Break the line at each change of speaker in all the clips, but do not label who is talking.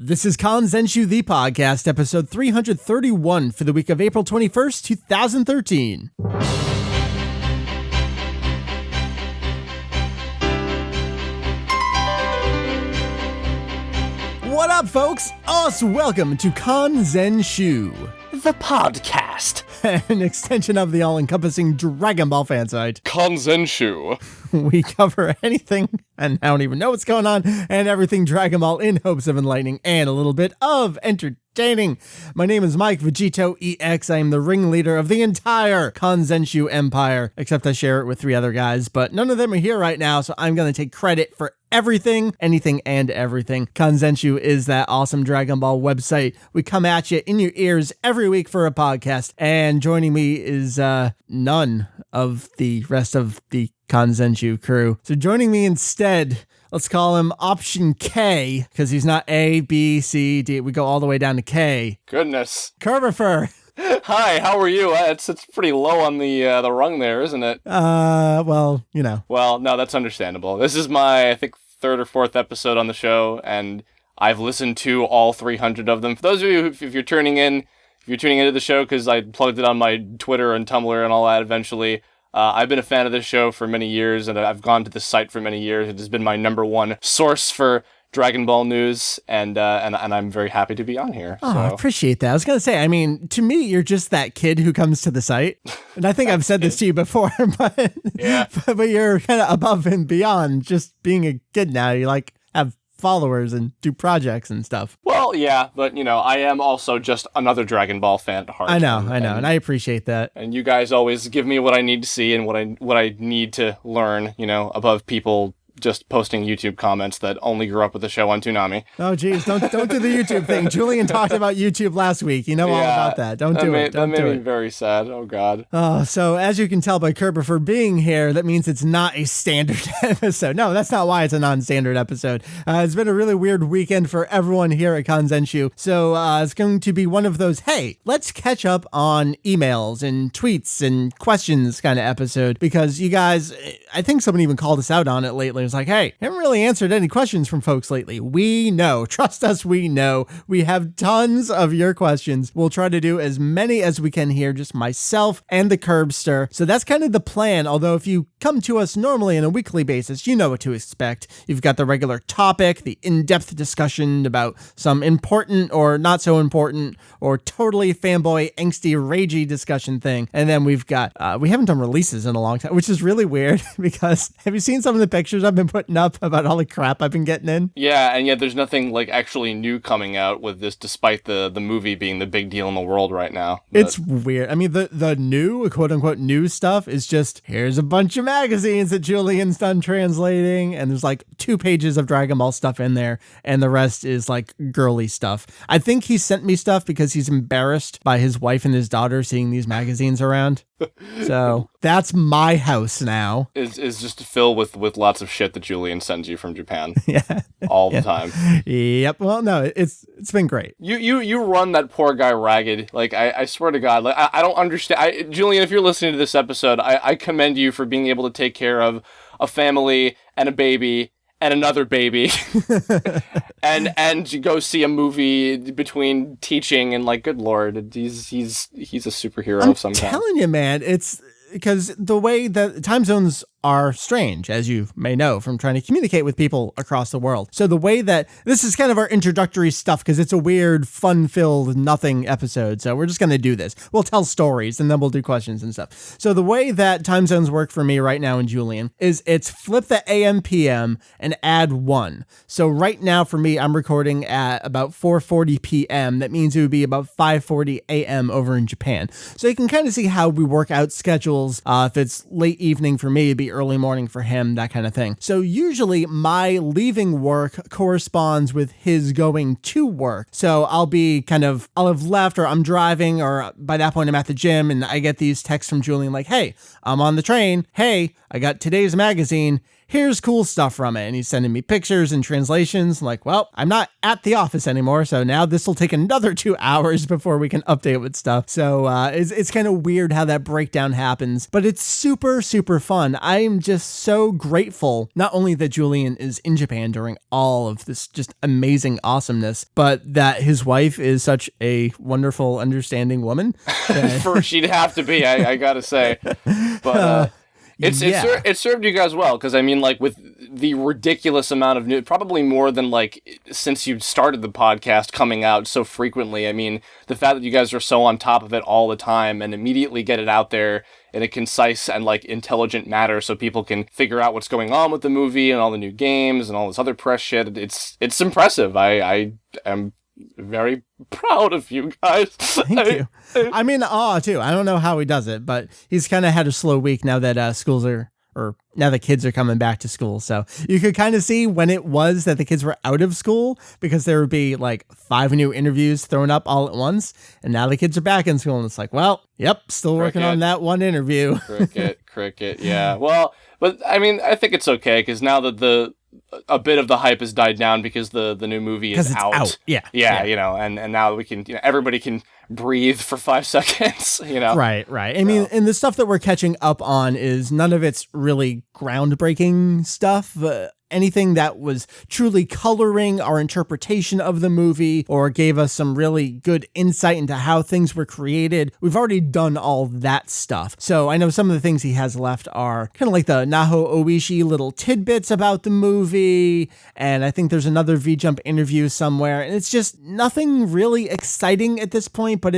This is Kanzenshuu, the podcast, episode 331 for the week of April 21st, 2013. What up, folks? Welcome to Kanzenshuu,
the podcast.
An extension of the all-encompassing Dragon Ball fan site.
Kanzenshuu.
We cover anything, and I don't even know what's going on, and everything Dragon Ball in hopes of enlightening and a little bit of entertaining. My name is Mike VegettoEX. I am the ringleader of the entire Kanzenshuu empire, except I share it with 3 other guys, but none of them are here right now, so I'm going to take credit for everything, anything, and everything. Kanzenshuu is that awesome Dragon Ball website. We come at you in your ears every week for a podcast, and joining me is none of the rest of the Kanzenshuu crew. So joining me instead, let's call him Option K, because he's not A, B, C, D. We go all the way down to K.
Goodness.
Kirbopher.
Hi, how are you? It's pretty low on the rung there, isn't it?
Well, you know.
Well, no, that's understandable. This is my, I think, 3rd or 4th episode on the show, and I've listened to all 300 of them. For those of you, if you're tuning into the show, because I plugged it on my Twitter and Tumblr and all that eventually, I've been a fan of this show for many years, and I've gone to the site for many years. It has been my #1 source for Dragon Ball news, and I'm very happy to be on here.
Oh, I appreciate that. I was going to say, I mean, to me, you're just that kid who comes to the site. And I think I've said this to you before, but,
yeah.
but you're kind of above and beyond just being a kid now. You like have followers and do projects and stuff.
Well, yeah, but you know, I am also just another Dragon Ball fan at heart.
I know, and I appreciate that.
And you guys always give me what I need to see and what I need to learn, you know, above people just posting YouTube comments that only grew up with the show on Toonami.
Oh, geez, don't do the YouTube thing. Julian talked about YouTube last week. You know all about that. Don't do it.
That made me very sad. Oh, God.
Oh, so as you can tell by Kirbopher being here, that means it's not a standard episode. No, that's not why it's a non-standard episode. It's been a really weird weekend for everyone here at Kanzenshuu. So it's going to be one of those, hey, let's catch up on emails and tweets and questions kind of episode, because you guys, I think someone even called us out on it lately. It's like, hey, haven't really answered any questions from folks lately. We know. Trust us, we know. We have tons of your questions. We'll try to do as many as we can here, just myself and the Kirbster. So that's kind of the plan, although if you come to us normally on a weekly basis, you know what to expect. You've got the regular topic, the in-depth discussion about some important or not so important or totally fanboy, angsty, ragey discussion thing. And then we've got, we haven't done releases in a long time, which is really weird because have you seen some of the pictures I've been putting up about all the crap I've been getting in?
Yeah, and yet there's nothing like actually new coming out with this, despite the movie being the big deal in the world right now.
But it's weird. I mean, the new, quote unquote, new stuff is just, here's a bunch of magazines that Julian's done translating, and there's like 2 pages of Dragon Ball stuff in there, and the rest is like girly stuff. I think he sent me stuff because he's embarrassed by his wife and his daughter seeing these magazines around. So that's my house now.
Is just filled with lots of shit that Julian sends you from Japan.
Yeah.
All the time.
Yep. Well, no, it's been great.
You run that poor guy ragged. Like, I swear to God, like I don't understand. Julian, if you're listening to this episode, I commend you for being able to take care of a family and a baby and another baby and go see a movie between teaching and, like, good Lord, he's a superhero of some kind.
I'm telling you, man, it's because the way that time zones are strange, as you may know from trying to communicate with people across the world. So the way that this is kind of our introductory stuff, because it's a weird, fun-filled nothing episode. So we're just going to do this. We'll tell stories and then we'll do questions and stuff. So the way that time zones work for me right now and Julian is it's flip the AM PM and add 1. So right now for me, I'm recording at about 4:40 PM. That means it would be about 5:40 AM over in Japan. So you can kind of see how we work out schedules. If it's late evening for me, it'd be early morning for him, that kind of thing. So usually my leaving work corresponds with his going to work. So I'll have left, or I'm driving, or by that point I'm at the gym, and I get these texts from Julian like, hey, I'm on the train. Hey, I got today's magazine. here's cool stuff from it. And he's sending me pictures and translations. I'm like, well, I'm not at the office anymore, so now this will take another 2 hours before we can update with stuff. So it's kind of weird how that breakdown happens, but it's super, super fun. I'm just so grateful, not only that Julian is in Japan during all of this just amazing awesomeness, but that his wife is such a wonderful, understanding woman.
She'd have to be, I gotta say. But it served you guys well, because I mean, like, with the ridiculous amount of news, probably more than like since you started the podcast coming out so frequently. I mean, the fact that you guys are so on top of it all the time and immediately get it out there in a concise and like intelligent manner, so people can figure out what's going on with the movie and all the new games and all this other press shit. It's impressive. I am very proud of you guys.
Thank you. I'm in awe too. I don't know how he does it, but he's kind of had a slow week now that now the kids are coming back to school. So you could kind of see when it was that the kids were out of school, because there would be like 5 new interviews thrown up all at once. And now the kids are back in school and it's like, well, yep, still working on that one interview.
Cricket. Yeah. Well, but I mean, I think it's okay, because now that a bit of the hype has died down because the new movie is out. Yeah, you know, and now we can, everybody can breathe for 5 seconds, you know.
Right. I mean, and the stuff that we're catching up on is none of it's really groundbreaking stuff. Anything that was truly coloring our interpretation of the movie or gave us some really good insight into how things were created, we've already done all that stuff. So I know some of the things he has left are kind of like the Naho Oishi little tidbits about the movie, and I think there's another V-Jump interview somewhere, and it's just nothing really exciting at this point, but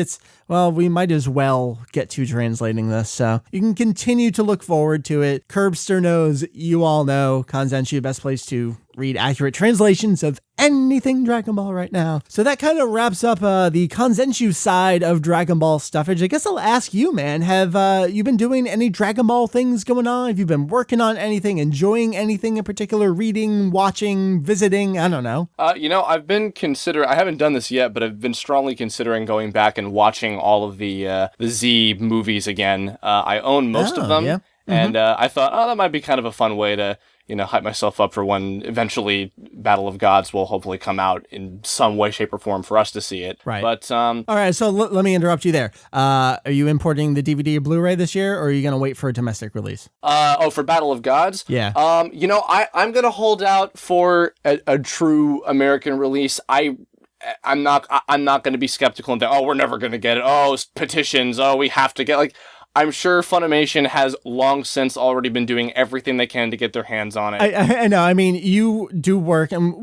we might as well get to translating this, so you can continue to look forward to it. Curbster knows, you all know, Kanzenshuu, best place to read accurate translations of anything Dragon Ball right now. So that kind of wraps up the Kanzenshuu side of Dragon Ball stuffage. I guess I'll ask you, man, have you been doing any Dragon Ball things going on? Have you been working on anything, enjoying anything in particular, reading, watching, visiting? I don't know.
I've been I haven't done this yet, but I've been strongly considering going back and watching all of the Z movies again. I own most of them. Yeah. And I thought, that might be kind of a fun way to, hype myself up for when eventually Battle of Gods will hopefully come out in some way, shape, or form for us to see it.
Right.
But
all right, so let me interrupt you there. Are you importing the DVD or Blu-ray this year, or are you going to wait for a domestic release?
For Battle of Gods?
Yeah.
I'm going to hold out for a true American release. I'm not going to be skeptical and think, we're never going to get it. Petitions. We have to get, I'm sure Funimation has long since already been doing everything they can to get their hands on it.
I know. I mean, you do work, and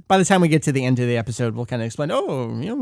by the time we get to the end of the episode, we'll kind of explain,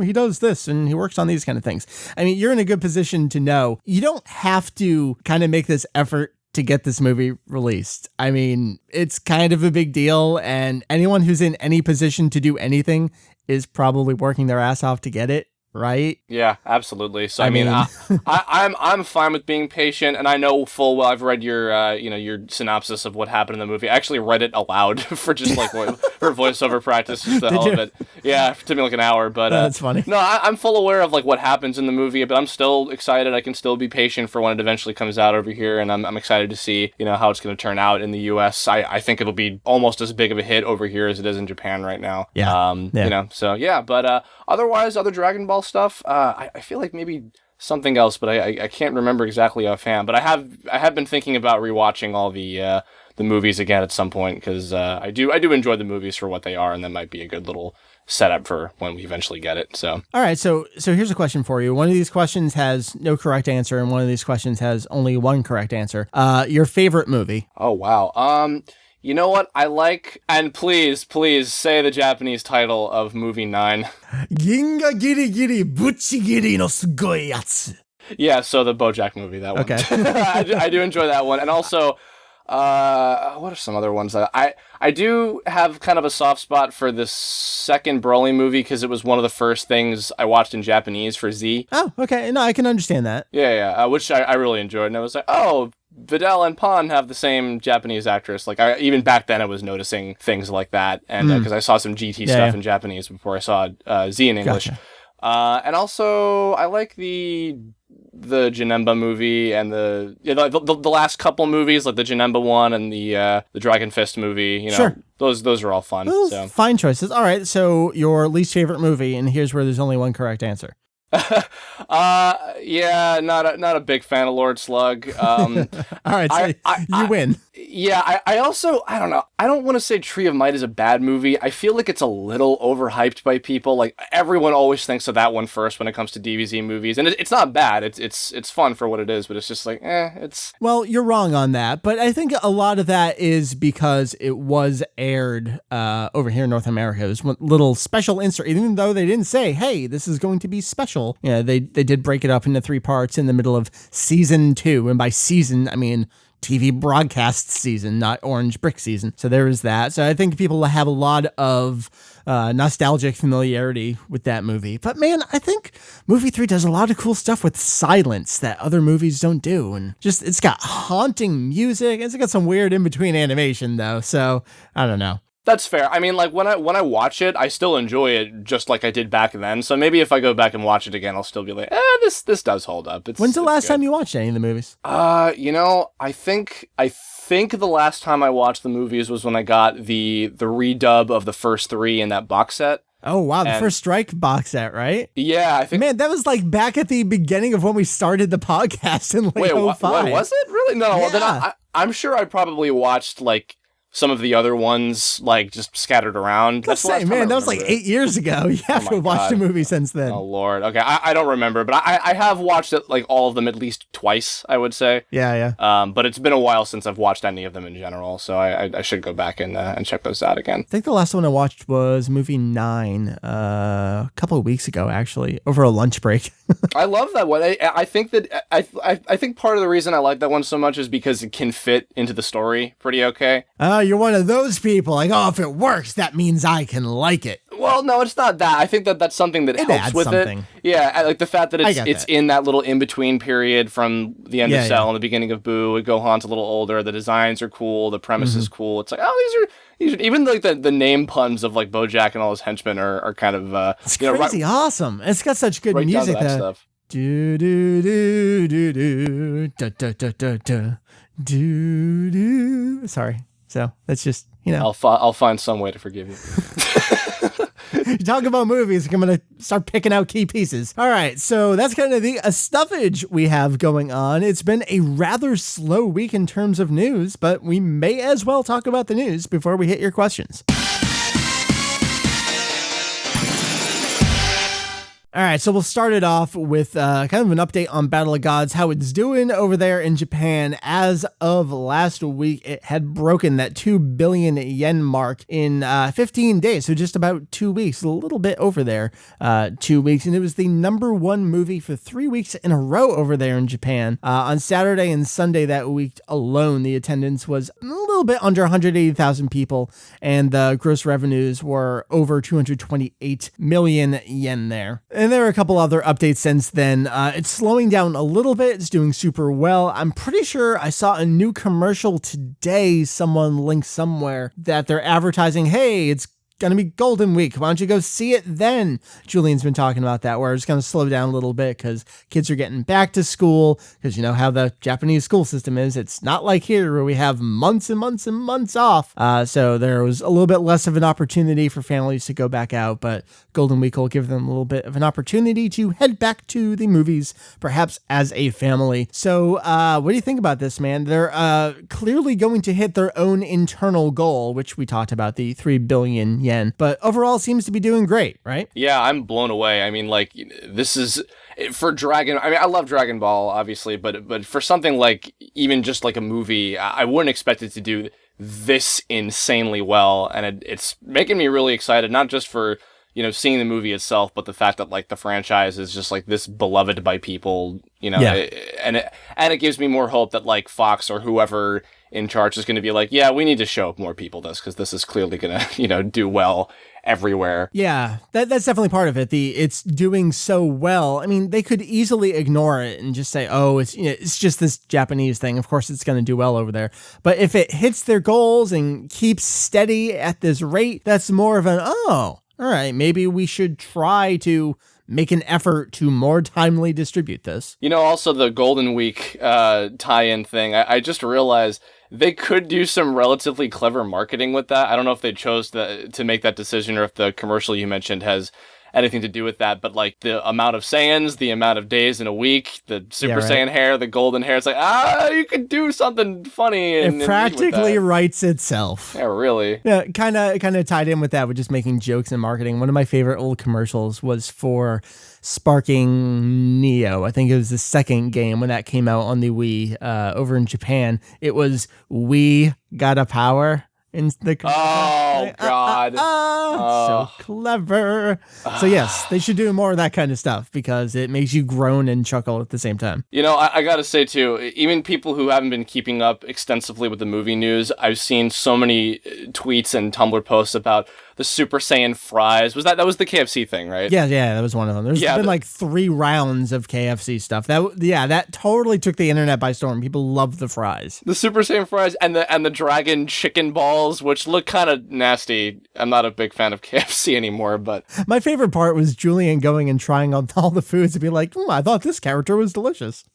he does this and he works on these kind of things. I mean, you're in a good position to know you don't have to kind of make this effort to get this movie released. I mean, it's kind of a big deal, and anyone who's in any position to do anything is probably working their ass off to get it. Right?
Yeah, absolutely. So I mean, I'm fine with being patient, and I know full well I've read your synopsis of what happened in the movie. I actually read it aloud for just for voiceover practice, just the hell of it. Yeah, it took me like an hour, but
that's funny.
No, I'm full aware of what happens in the movie, but I'm still excited. I can still be patient for when it eventually comes out over here, and I'm excited to see how it's going to turn out in the U.S. I think it'll be almost as big of a hit over here as it is in Japan right now.
Yeah.
So yeah, but otherwise, other Dragon Ball stuff. I feel like maybe something else, but I can't remember exactly offhand. But I have been thinking about rewatching all the movies again at some point, because I do enjoy the movies for what they are, and that might be a good little setup for when we eventually get it. So
all right, so here's a question for you. One of these questions has no correct answer, and one of these questions has only one correct answer. Your favorite movie?
Oh wow. You know what I like? And please say the Japanese title of movie 9.
Ginga giri giri buchi giri no sugoi yatsu.
Yeah, so the BoJack movie, that one.
Okay.
I do enjoy that one. And also, what are some other ones? I do have kind of a soft spot for the second Broly movie, because it was one of the first things I watched in Japanese for Z.
Oh, okay. No, I can understand that.
Yeah, which I really enjoyed. And I was like, Vidal and Pan have the same Japanese actress. Even back then I was noticing things like that, and because I saw some GT stuff in Japanese before I saw Z in English.
Gotcha.
And also I like the the Janemba movie and the last couple movies, like the Janemba one and the Dragon Fist movie. You know,
Sure.
Those are all fun.
Well,
so
fine choices. All right, so your least favorite movie, and here's where there's only one correct answer.
Yeah, not a big fan of Lord Slug.
All right, so you win.
Yeah, I also, I don't know. I don't want to say Tree of Might is a bad movie. I feel like it's a little overhyped by people. Like, everyone always thinks of that one first when it comes to DBZ movies. And it's not bad. It's fun for what it is, but it's just like, it's...
Well, you're wrong on that, but I think a lot of that is because it was aired over here in North America. It was one little special insert, even though they didn't say, hey, this is going to be special. Yeah, they did break it up into 3 parts in the middle of season 2. And by season, I mean TV broadcast season, not Orange Brick season. So there is that. So I think people have a lot of nostalgic familiarity with that movie. But man, I think movie 3 does a lot of cool stuff with silence that other movies don't do. And just, it's got haunting music. It's got some weird in-between animation though. So I don't know.
That's fair. I mean, like, when I watch it, I still enjoy it just like I did back then. So maybe if I go back and watch it again, I'll still be like, this does hold up.
When's the last time you watched any of the movies?
You know, I think the last time I watched the movies was when I got the redub of the first 3 in that box set.
Oh, wow. The First Strike box set, right?
Yeah, I think...
Man, that was like back at the beginning of when we started the podcast in like 05.
Wait, was it? Really? No,
Yeah.
Well, then I'm sure I probably watched, like, some of the other ones, like, just scattered around.
Let's say, man, that was like 8 years ago. You have to have watched the movie since then.
Oh, Lord. Okay, I don't remember, but I have watched it, like, all of them at least twice, I would say.
Yeah.
But it's been a while since I've watched any of them in general, so I should go back and check those out again.
I think the last one I watched was movie 9 a couple of weeks ago, actually, over a lunch break.
I love that one. I think that I think part of the reason I like that one so much is because it can fit into the story pretty okay.
You're one of those people, like, oh, if it works, that means I can like it.
Well, no, it's not that. I think that that's something that helps with
something.
it. Yeah, I like the fact that it's in that little in-between period from the end of Cell and the beginning of Boo. Gohan's a little older. The designs are cool. The premise is cool. It's like, oh, these are even like the name puns of like BoJack and all his henchmen are kind of
it's crazy awesome. It's got such good music.
That stuff.
Do do do do do da da da da da do do. Sorry. So that's just, you know.
I'll find some way to forgive you.
You talk about movies, I'm going to start picking out key pieces. All right, so that's kind of the stuffage we have going on. It's been a rather slow week in terms of news, but we may as well talk about the news before we hit your questions. All right, so we'll start it off with kind of an update on Battle of Gods, how it's doing over there in Japan. As of last week, it had broken that 2 billion yen mark in 15 days, so just about 2 weeks, a little bit over there, 2 weeks. And it was the #1 movie for 3 weeks in a row over there in Japan. On Saturday and Sunday that week alone, the attendance was a little bit under 180,000 people, and the gross revenues were over 228 million yen there. And there are a couple other updates since then. It's slowing down a little bit. It's doing super well. I'm pretty sure I saw a new commercial today. Someone linked somewhere that they're advertising, hey, it's going to be Golden Week. Why don't you go see it then? Julian's been talking about that, where it's going to slow down a little bit because kids are getting back to school, because you know how the Japanese school system is. It's not like here where we have months and months and months off. So there was a little bit less of an opportunity for families to go back out, but Golden Week will give them a little bit of an opportunity to head back to the movies, perhaps as a family. So what do you think about this, man? They're clearly going to hit their own internal goal, which we talked about, the 3 billion yen, but overall seems to be doing great, right?
Yeah, I'm blown away. I mean, like, this is for Dragon. I mean, I love Dragon Ball, obviously, but for something like even just like a movie, I wouldn't expect it to do this insanely well, and it's making me really excited, not just for, you know, seeing the movie itself, but the fact that like the franchise is just like this beloved by people, you know, and it gives me more hope that like Fox or whoever in charge is going to be like, yeah, we need to show more people this, because this is clearly going to, you know, do well everywhere.
Yeah, that's definitely part of it. It's doing so well. I mean, they could easily ignore it and just say, oh, it's just this Japanese thing. Of course, it's going to do well over there. But if it hits their goals and keeps steady at this rate, that's more of an, oh, all right, maybe we should try to make an effort to more timely distribute this.
Also the Golden Week tie-in thing, I just realized they could do some relatively clever marketing with that. I don't know if they chose to make that decision or if the commercial you mentioned has anything to do with that, but like the amount of Saiyans, the amount of days in a week, the Super Saiyan hair, the golden hair, it's like, you could do something funny. And
it practically writes itself.
Yeah, really.
Yeah, kind of tied in with that, with just making jokes and marketing. One of my favorite old commercials was for Sparking Neo. I think it was the second game when that came out on the Wii over in Japan. It was, "We got a power." In the
oh God!
So clever. So yes, they should do more of that kind of stuff because it makes you groan and chuckle at the same time.
I gotta say too, even people who haven't been keeping up extensively with the movie news, I've seen so many tweets and Tumblr posts about the Super Saiyan fries. That was the KFC thing, right?
Yeah, that was one of them. There's been like 3 rounds of KFC stuff. That totally took the internet by storm. People love the fries.
The Super Saiyan fries and the dragon chicken balls, which look kind of nasty. I'm not a big fan of KFC anymore, but
my favorite part was Julian going and trying all the foods and be like, I thought this character was delicious.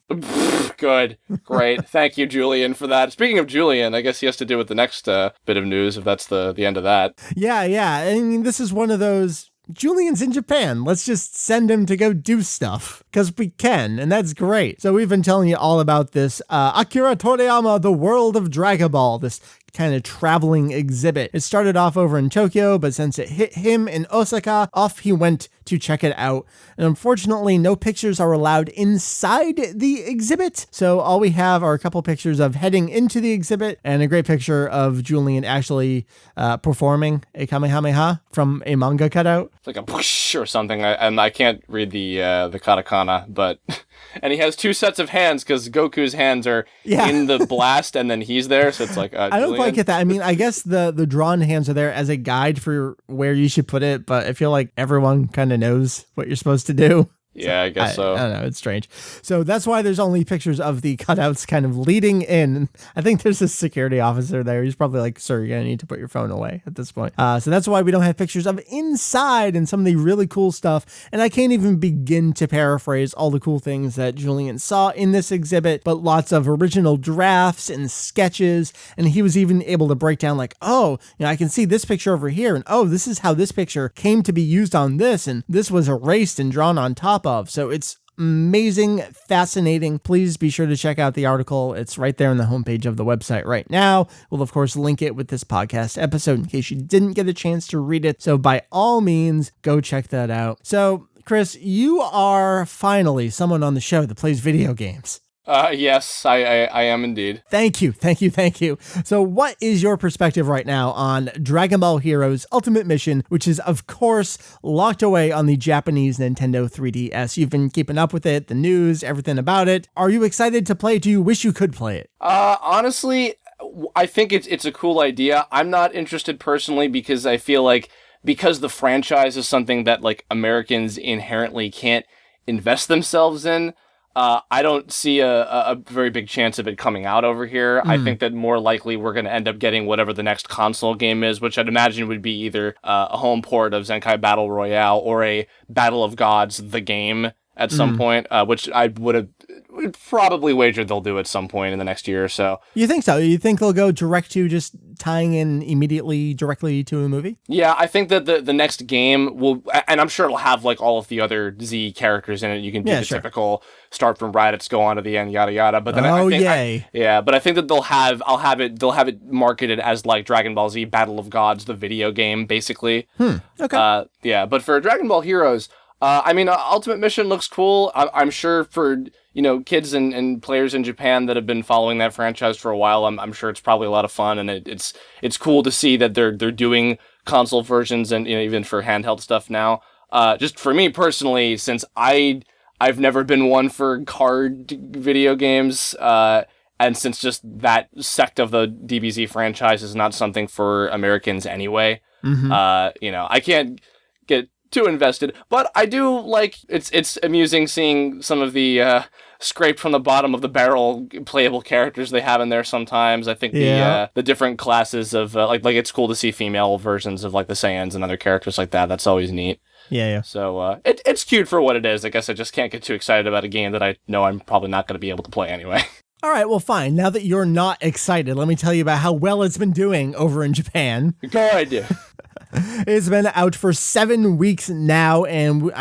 Good. Great. Thank you, Julian, for that. Speaking of Julian, I guess he has to do with the next bit of news, if that's the end of that.
Yeah. I mean, this is one of those, Julian's in Japan. Let's just send him to go do stuff because we can, and that's great. So we've been telling you all about this Akira Toriyama, The World of Dragon Ball, this kind of traveling exhibit. It started off over in Tokyo, but since it hit him in Osaka, off he went to check it out. And unfortunately, no pictures are allowed inside the exhibit. So all we have are a couple pictures of heading into the exhibit and a great picture of Julian actually performing a Kamehameha from a manga cutout.
It's like a whoosh or something. I can't read the katakana, but... And he has 2 sets of hands because Goku's hands are in the blast and then he's there. So it's like,
I don't quite get that. I mean, I guess the drawn hands are there as a guide for where you should put it, but I feel like everyone kind of knows what you're supposed to do.
Yeah, I guess so.
I don't know. It's strange. So that's why there's only pictures of the cutouts kind of leading in. I think there's a security officer there. He's probably like, "Sir, you're going to need to put your phone away at this point." So that's why we don't have pictures of inside and some of the really cool stuff. And I can't even begin to paraphrase all the cool things that Julian saw in this exhibit, but lots of original drafts and sketches. And he was even able to break down like, I can see this picture over here. And this is how this picture came to be used on this. And this was erased and drawn on top of. So it's amazing, fascinating. Please be sure to check out the article. It's right there on the homepage of the website right now. We'll, of course, link it with this podcast episode in case you didn't get a chance to read it. So by all means, go check that out. So, Chris, you are finally someone on the show that plays video games.
Yes, I am indeed.
Thank you. So what is your perspective right now on Dragon Ball Heroes Ultimate Mission, which is, of course, locked away on the Japanese Nintendo 3DS? You've been keeping up with it, the news, everything about it. Are you excited to play it? Do you wish you could play it?
Honestly, I think it's a cool idea. I'm not interested personally because I feel like because the franchise is something that like Americans inherently can't invest themselves in, I don't see a very big chance of it coming out over here. I think that more likely we're going to end up getting whatever the next console game is, which I'd imagine would be either a home port of Zenkai Battle Royale or a Battle of Gods, the game, at some point, which I would probably wager they'll do at some point in the next year or so.
You think so? You think they'll go direct to just tying in immediately directly to a movie?
Yeah, I think that the next game will, and I'm sure it'll have like all of the other Z characters in it. You can do the typical start from Raditz, go on to the end, yada yada. But then I think, but I think that they'll have it marketed as like Dragon Ball Z Battle of Gods, the video game, basically.
Okay.
But for Dragon Ball Heroes, Ultimate Mission looks cool. I'm sure for kids and players in Japan that have been following that franchise for a while, I'm sure it's probably a lot of fun, and it's cool to see that they're doing console versions and even for handheld stuff now. Just for me personally, since I've never been one for card video games, and since just that sect of the DBZ franchise is not something for Americans anyway, I can't get too invested, but I do like it's amusing seeing some of the scraped from the bottom of the barrel playable characters they have in there sometimes. I think the different classes of like it's cool to see female versions of like the Saiyans and other characters like that. That's always neat.
Yeah.
So it's cute for what it is. I guess I just can't get too excited about a game that I know I'm probably not going to be able to play anyway.
All right, well, fine. Now that you're not excited, let me tell you about how well it's been doing over in Japan.
Go idea.
It's been out for 7 weeks now, and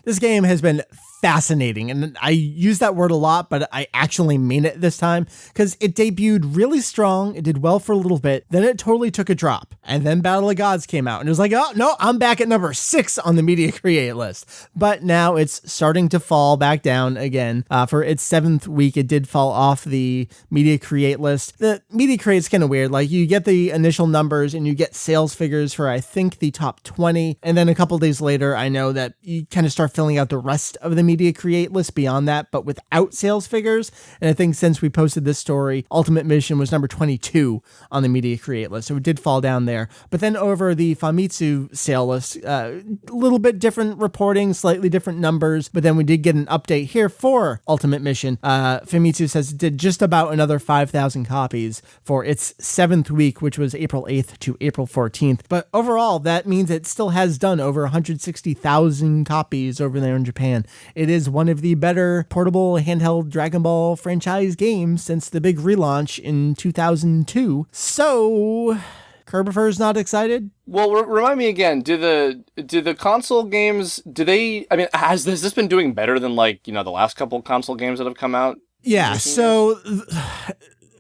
this game has been fascinating. And I use that word a lot, but I actually mean it this time because it debuted really strong. It did well for a little bit. Then it totally took a drop. And then Battle of Gods came out and it was like, oh, no, I'm back at number 6 on the Media Create list. But now it's starting to fall back down again. For its 7th week, it did fall off the Media Create list. The Media Create is kind of weird. Like you get the initial numbers and you get sales figures for, I think, the top 20. And then a couple days later, I know that you kind of start filling out the rest of the Media Create list beyond that, but without sales figures. And I think since we posted this story, Ultimate Mission was number 22 on the Media Create list. So it did fall down there. But then over the Famitsu sale list, a little bit different reporting, slightly different numbers. But then we did get an update here for Ultimate Mission. Famitsu says it did just about another 5,000 copies for its 7th week, which was April 8th to April 14th. But overall, that means it still has done over 160,000 copies over there in Japan. It is one of the better portable handheld Dragon Ball franchise games since the big relaunch in 2002. So, Kirbopher's not excited?
Well, remind me again, do the console games, has this been doing better than like, the last couple console games that have come out?
Yeah, so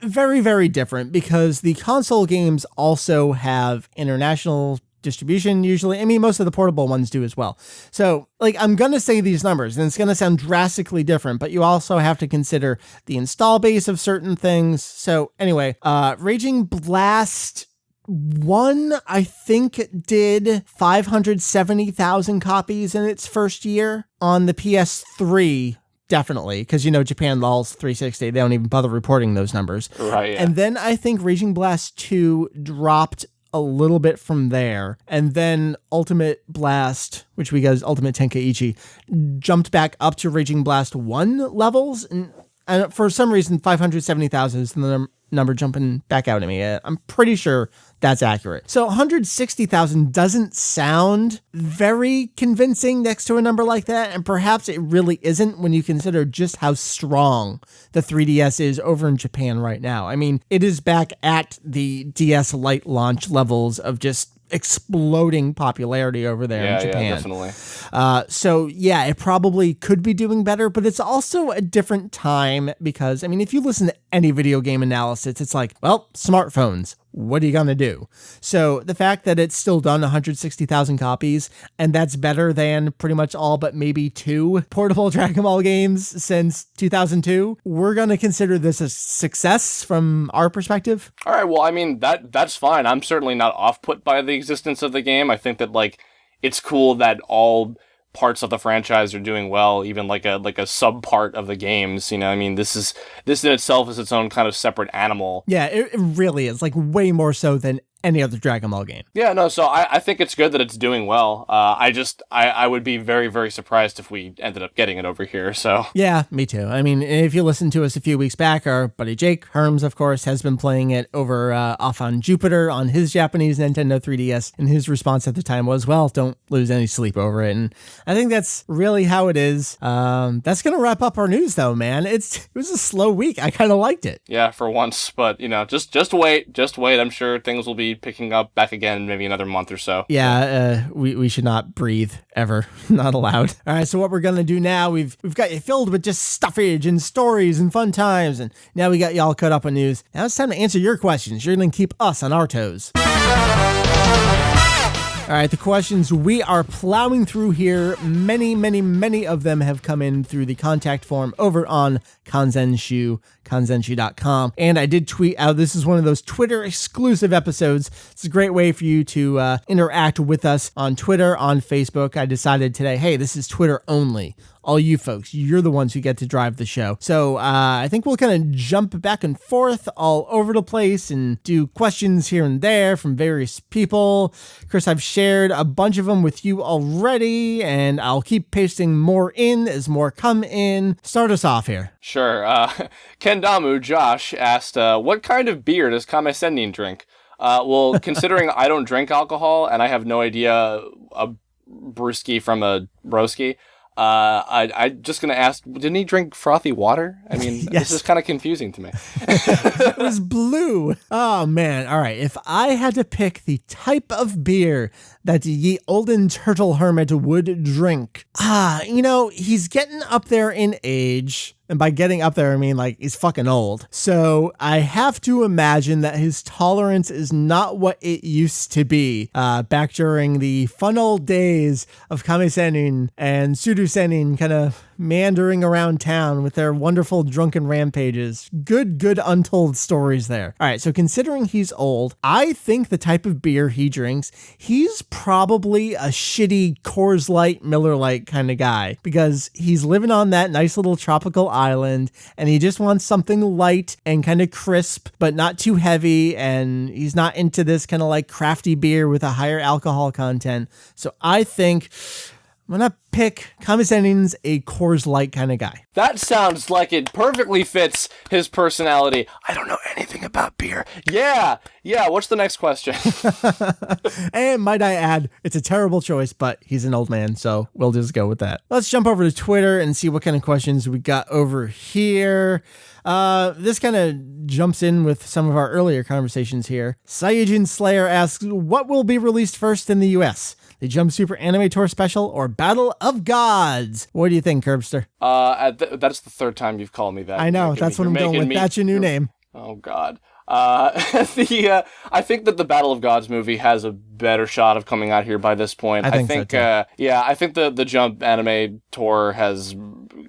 very, very different because the console games also have international distribution usually. I mean, most of the portable ones do as well. So, I'm going to say these numbers, and it's going to sound drastically different, but you also have to consider the install base of certain things. So, anyway, Raging Blast 1, I think, did 570,000 copies in its first year on the PS3. Definitely, because, Japan lols 360. They don't even bother reporting those numbers.
Right, yeah.
And then I think Raging Blast 2 dropped a little bit from there. And then Ultimate Blast, which we got as Ultimate Tenkaichi, jumped back up to Raging Blast 1 levels. And for some reason, 570,000 is the number jumping back out at me. I'm pretty sure that's accurate. So 160,000 doesn't sound very convincing next to a number like that, and perhaps it really isn't when you consider just how strong the 3DS is over in Japan right now. I mean, it is back at the DS Lite launch levels of just exploding popularity over there in Japan.
Yeah, definitely.
So yeah, it probably could be doing better, but it's also a different time because, if you listen to any video game analysis, it's like, well, smartphones, what are you going to do? So the fact that it's still done 160,000 copies, and that's better than pretty much all but maybe 2 portable Dragon Ball games since 2002, we're going to consider this a success from our perspective.
All right, well, that's fine. I'm certainly not off-put by the existence of the game. I think that, it's cool that all parts of the franchise are doing well, even like a sub part of the games. This in itself is its own kind of separate animal.
Yeah, it really is, way more so than any other Dragon Ball game.
Yeah, no, so I think it's good that it's doing well. I would be very, very surprised if we ended up getting it over here, so.
Yeah, me too. If you listened to us a few weeks back, our buddy Jake Herms, of course, has been playing it over off on Jupiter on his Japanese Nintendo 3DS, and his response at the time was, well, don't lose any sleep over it. And I think that's really how it is. That's going to wrap up our news, though, man. It was a slow week. I kind of liked it.
Yeah, for once, but, just wait. I'm sure things will be picking up back again maybe another month or so.
Yeah, we should not breathe ever. Not allowed. All right, so what we're gonna do now, we've got you filled with just stuffage and stories and fun times, and now we got y'all caught up on news. Now it's time to answer your questions. You're gonna keep us on our toes. All right, the questions we are plowing through here, many, many, many of them have come in through the contact form over on Kanzenshuu, kanzenshuu.com. And I did tweet out, this is one of those Twitter exclusive episodes. It's a great way for you to interact with us on Twitter, on Facebook. I decided today, hey, this is Twitter only all you folks. You're the ones who get to drive the show. So I think we'll kind of jump back and forth all over the place and do questions here and there from various people. Chris, I've shared a bunch of them with you already, and I'll keep pasting more in as more come in. Start us off here.
Sure. Kendamu Josh asked, what kind of beer does Kame-Sen'nin drink? Well, considering I don't drink alcohol and I have no idea a brewski from a broski, I'm just going to ask, didn't he drink frothy water? I mean,
Yes.
This is kind of confusing to me.
It was blue. Oh, man. All right. If I had to pick the type of beer that ye olden turtle hermit would drink, he's getting up there in age. And by getting up there, I mean, like, he's fucking old. So I have to imagine that his tolerance is not what it used to be back during the fun old days of Kame-Sen'nin and Sudu-Sen'nin kind of meandering around town with their wonderful drunken rampages. Good untold stories there. All right, so considering he's old, I think the type of beer he drinks, he's probably a shitty Coors Light, Miller Lite kind of guy, because he's living on that nice little tropical island and he just wants something light and kind of crisp, but not too heavy, and he's not into this kind of like crafty beer with a higher alcohol content. So I think I'm going to pick Kame-Sen'nin's a Coors Light kind of guy.
That sounds like it perfectly fits his personality. I don't know anything about beer. Yeah, what's the next question?
And might I add, it's a terrible choice, but he's an old man, so we'll just go with that. Let's jump over to Twitter and see what kind of questions we got over here. This kind of jumps in with some of our earlier conversations here. Saiyajin Slayer asks, what will be released first in the US? The Jump Super Anime Tour Special or Battle of Gods? What do you think, Curbster?
That's the third time you've called me that.
I know, that's what I'm going with. That's your new name.
Oh, God. I think that the Battle of Gods movie has a better shot of coming out here by this point.
I think so too.
I think the Jump anime tour has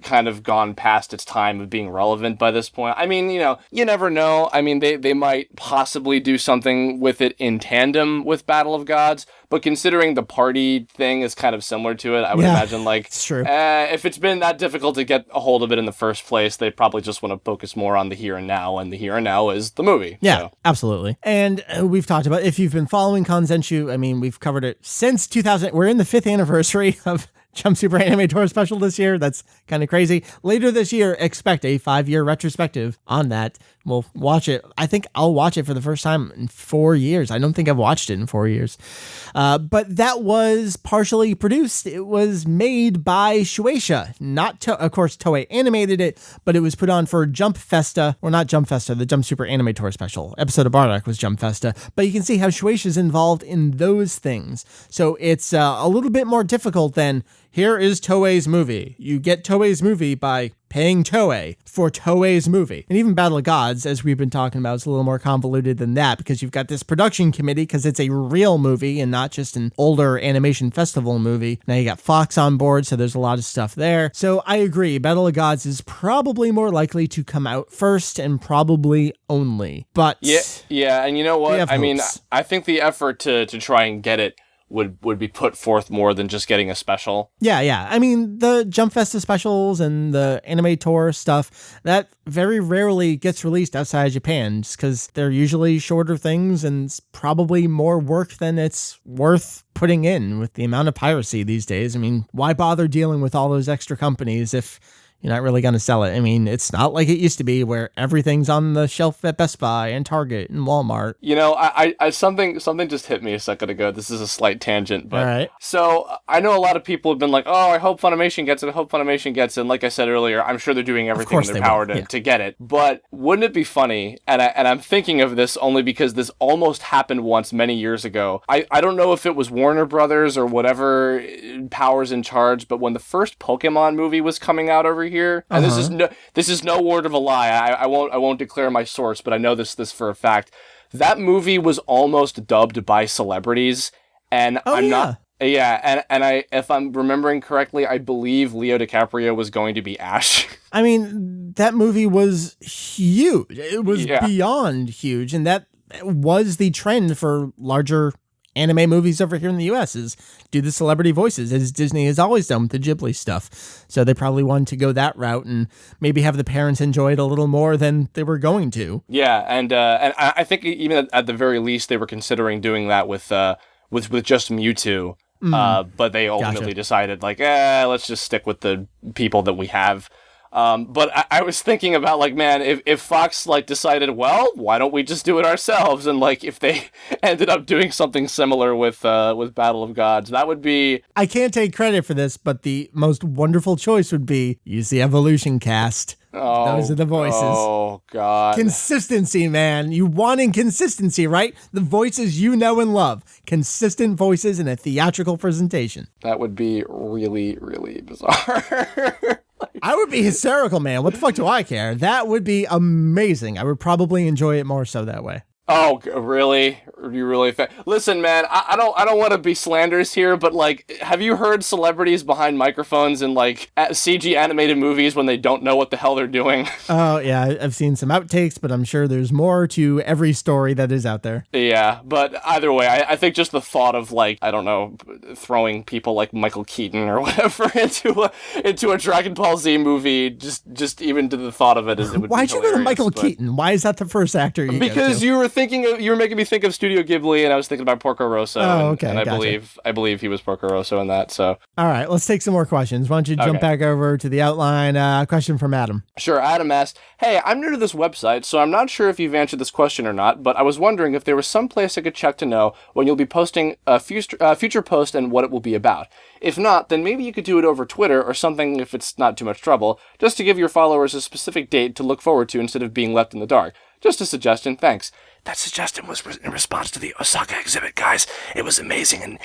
kind of gone past its time of being relevant by this point. I mean, you never know. I mean, they might possibly do something with it in tandem with Battle of Gods, but considering the party thing is kind of similar to it, I would imagine, like,
it's true.
If it's been that difficult to get a hold of it in the first place, they probably just want to focus more on the here and now, and the here and now is the movie.
Yeah,
so.
Absolutely. And we've talked about, if you've been following Kanzenshuu, I mean, we've covered it since 2000. We're in the 5th anniversary of Jump Super Anime Tour Special this year. That's kind of crazy. Later this year, expect a 5-year retrospective on that. We'll watch it. I think I'll watch it for the first time in 4 years. I don't think I've watched it in 4 years. But that was partially produced. It was made by Shueisha. Of course, Toei animated it, but it was put on for Jump Festa, or not Jump Festa, the Jump Super Anime Tour Special. Episode of Bardock was Jump Festa. But you can see how Shueisha's involved in those things. So it's a little bit more difficult than, here is Toei's movie. You get Toei's movie by paying Toei for Toei's movie. And even Battle of Gods, as we've been talking about, is a little more convoluted than that, because you've got this production committee, because it's a real movie and not just an older animation festival movie. Now you got Fox on board, so there's a lot of stuff there. So I agree, Battle of Gods is probably more likely to come out first and probably only. But
yeah, and you know what? I mean, I think the effort to try and get it would be put forth more than just getting a special. Yeah.
I mean, the Jump Festa specials and the anime tour stuff, that very rarely gets released outside of Japan, just because they're usually shorter things and it's probably more work than it's worth putting in with the amount of piracy these days. I mean, why bother dealing with all those extra companies if you're not really going to sell it? I mean, it's not like it used to be where everything's on the shelf at Best Buy and Target and Walmart.
I something just hit me a second ago. This is a slight tangent, but
all right.
So I know a lot of people have been like, "Oh, I hope Funimation gets it. I hope Funimation gets it." And like I said earlier, I'm sure they're doing everything in their power to get it. But wouldn't it be funny? And I'm thinking of this only because this almost happened once many years ago. I don't know if it was Warner Brothers or whatever powers in charge, but when the first Pokemon movie was coming out over here, and this is no word of a lie. I won't declare my source, but I know this for a fact. That movie was almost dubbed by celebrities, and if I'm remembering correctly, I believe Leo DiCaprio was going to be Ash.
I mean, that movie was huge. It was beyond huge, and that was the trend for larger anime movies over here in the US is do the celebrity voices, as Disney has always done with the Ghibli stuff. So they probably wanted to go that route and maybe have the parents enjoy it a little more than they were going to.
Yeah, and I think even at the very least they were considering doing that with just Mewtwo. But they ultimately decided, like, let's just stick with the people that we have. But I was thinking about, like, man, if Fox, like, decided, well, why don't we just do it ourselves? And, like, if they ended up doing something similar with Battle of Gods, that would be...
I can't take credit for this, but the most wonderful choice would be use the Evolution cast.
Oh,
those are the voices.
Oh, God.
Consistency, man. You wanting consistency, right? The voices you know and love. Consistent voices in a theatrical presentation.
That would be really, really bizarre.
I would be hysterical, man. What the fuck do I care? That would be amazing. I would probably enjoy it more so that way.
Oh, really? You really? Listen, man, I don't want to be slanderous here, but, like, have you heard celebrities behind microphones in, like, CG animated movies when they don't know what the hell they're doing?
Oh, yeah, I've seen some outtakes, but I'm sure there's more to every story that is out there.
Yeah, but either way, I think just the thought of, like, I don't know, throwing people like Michael Keaton or whatever into a Dragon Ball Z movie, just even to the thought of it, it would
Why'd
be
you go to
hilarious,
Michael Keaton? Why is that the first actor you
Because you were making me think of Studio Ghibli, and I was thinking about Porco Rosso. And I believe he was Porco Rosso in that. So,
all right, let's take some more questions. Why don't you jump back over to the outline? Question from Adam.
Sure. Adam asked, "Hey, I'm new to this website, so I'm not sure if you've answered this question or not, but I was wondering if there was some place I could check to know when you'll be posting a future post and what it will be about. If not, then maybe you could do it over Twitter or something if it's not too much trouble, just to give your followers a specific date to look forward to instead of being left in the dark. Just a suggestion. Thanks." That suggestion was in response to the Osaka exhibit, guys. It was amazing, and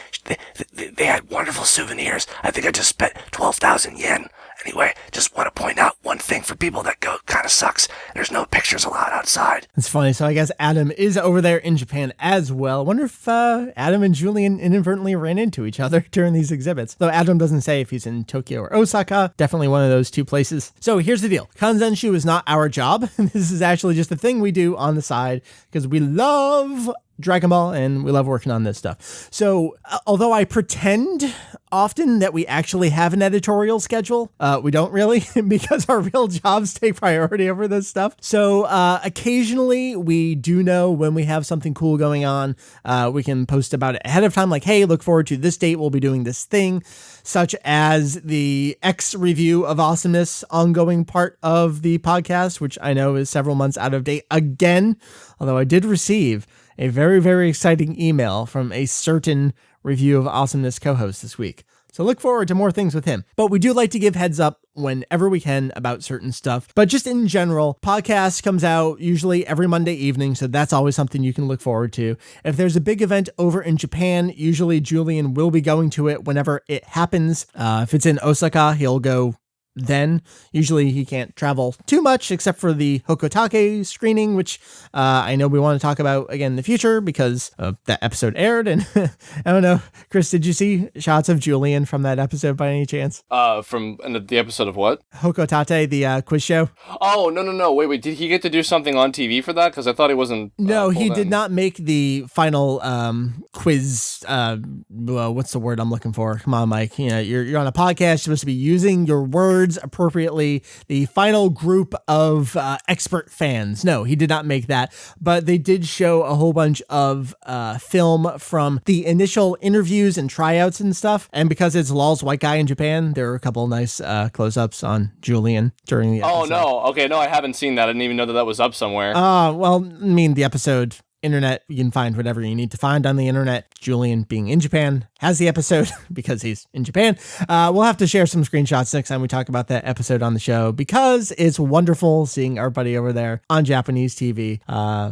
they had wonderful souvenirs. I think I just spent 12,000 yen. Anyway, just want to point out one thing for people that go kind of sucks. There's no pictures allowed outside.
It's funny. So I guess Adam is over there in Japan as well. I wonder if Adam and Julian inadvertently ran into each other during these exhibits. Though Adam doesn't say if he's in Tokyo or Osaka. Definitely one of those two places. So here's the deal. Kanzenshuu is not our job. This is actually just a thing we do on the side because we love Dragon Ball and we love working on this stuff. So although I pretend often that we actually have an editorial schedule, we don't really because our real jobs take priority over this stuff. So occasionally we do know when we have something cool going on. We can post about it ahead of time, like, hey, look forward to this date. We'll be doing this thing, such as the X review of Awesomeness ongoing part of the podcast, which I know is several months out of date again, although I did receive a very, very exciting email from a certain Review of Awesomeness co-host this week. So look forward to more things with him. But we do like to give heads up whenever we can about certain stuff. But just in general, podcast comes out usually every Monday evening, so that's always something you can look forward to. If there's a big event over in Japan, usually Julian will be going to it whenever it happens. If it's in Osaka, he'll go then. Usually he can't travel too much except for the Hokotake screening, which I know we want to talk about again in the future because that episode aired. And I don't know, Chris, did you see shots of Julian from that episode by any chance?
From the episode of what?
Hokotate, the quiz show.
Oh, no. Wait. Did he get to do something on TV for that? Because I thought he wasn't.
No, he did not make the final quiz. What's the word I'm looking for? Come on, Mike. You know, you're on a podcast. You're supposed to be using your words appropriately. The final group of expert fans. No, he did not make that, but they did show a whole bunch of film from the initial interviews and tryouts and stuff. And because it's Lol's white guy in Japan, there are a couple of nice close-ups on Julian during the episode.
Oh, no. Okay, no, I haven't seen that. I didn't even know that was up somewhere.
Well, I mean, the episode... internet, you can find whatever you need to find on the internet. Julian, being in Japan, has the episode because he's in Japan. We'll have to share some screenshots next time we talk about that episode on the show because it's wonderful seeing our buddy over there on Japanese TV.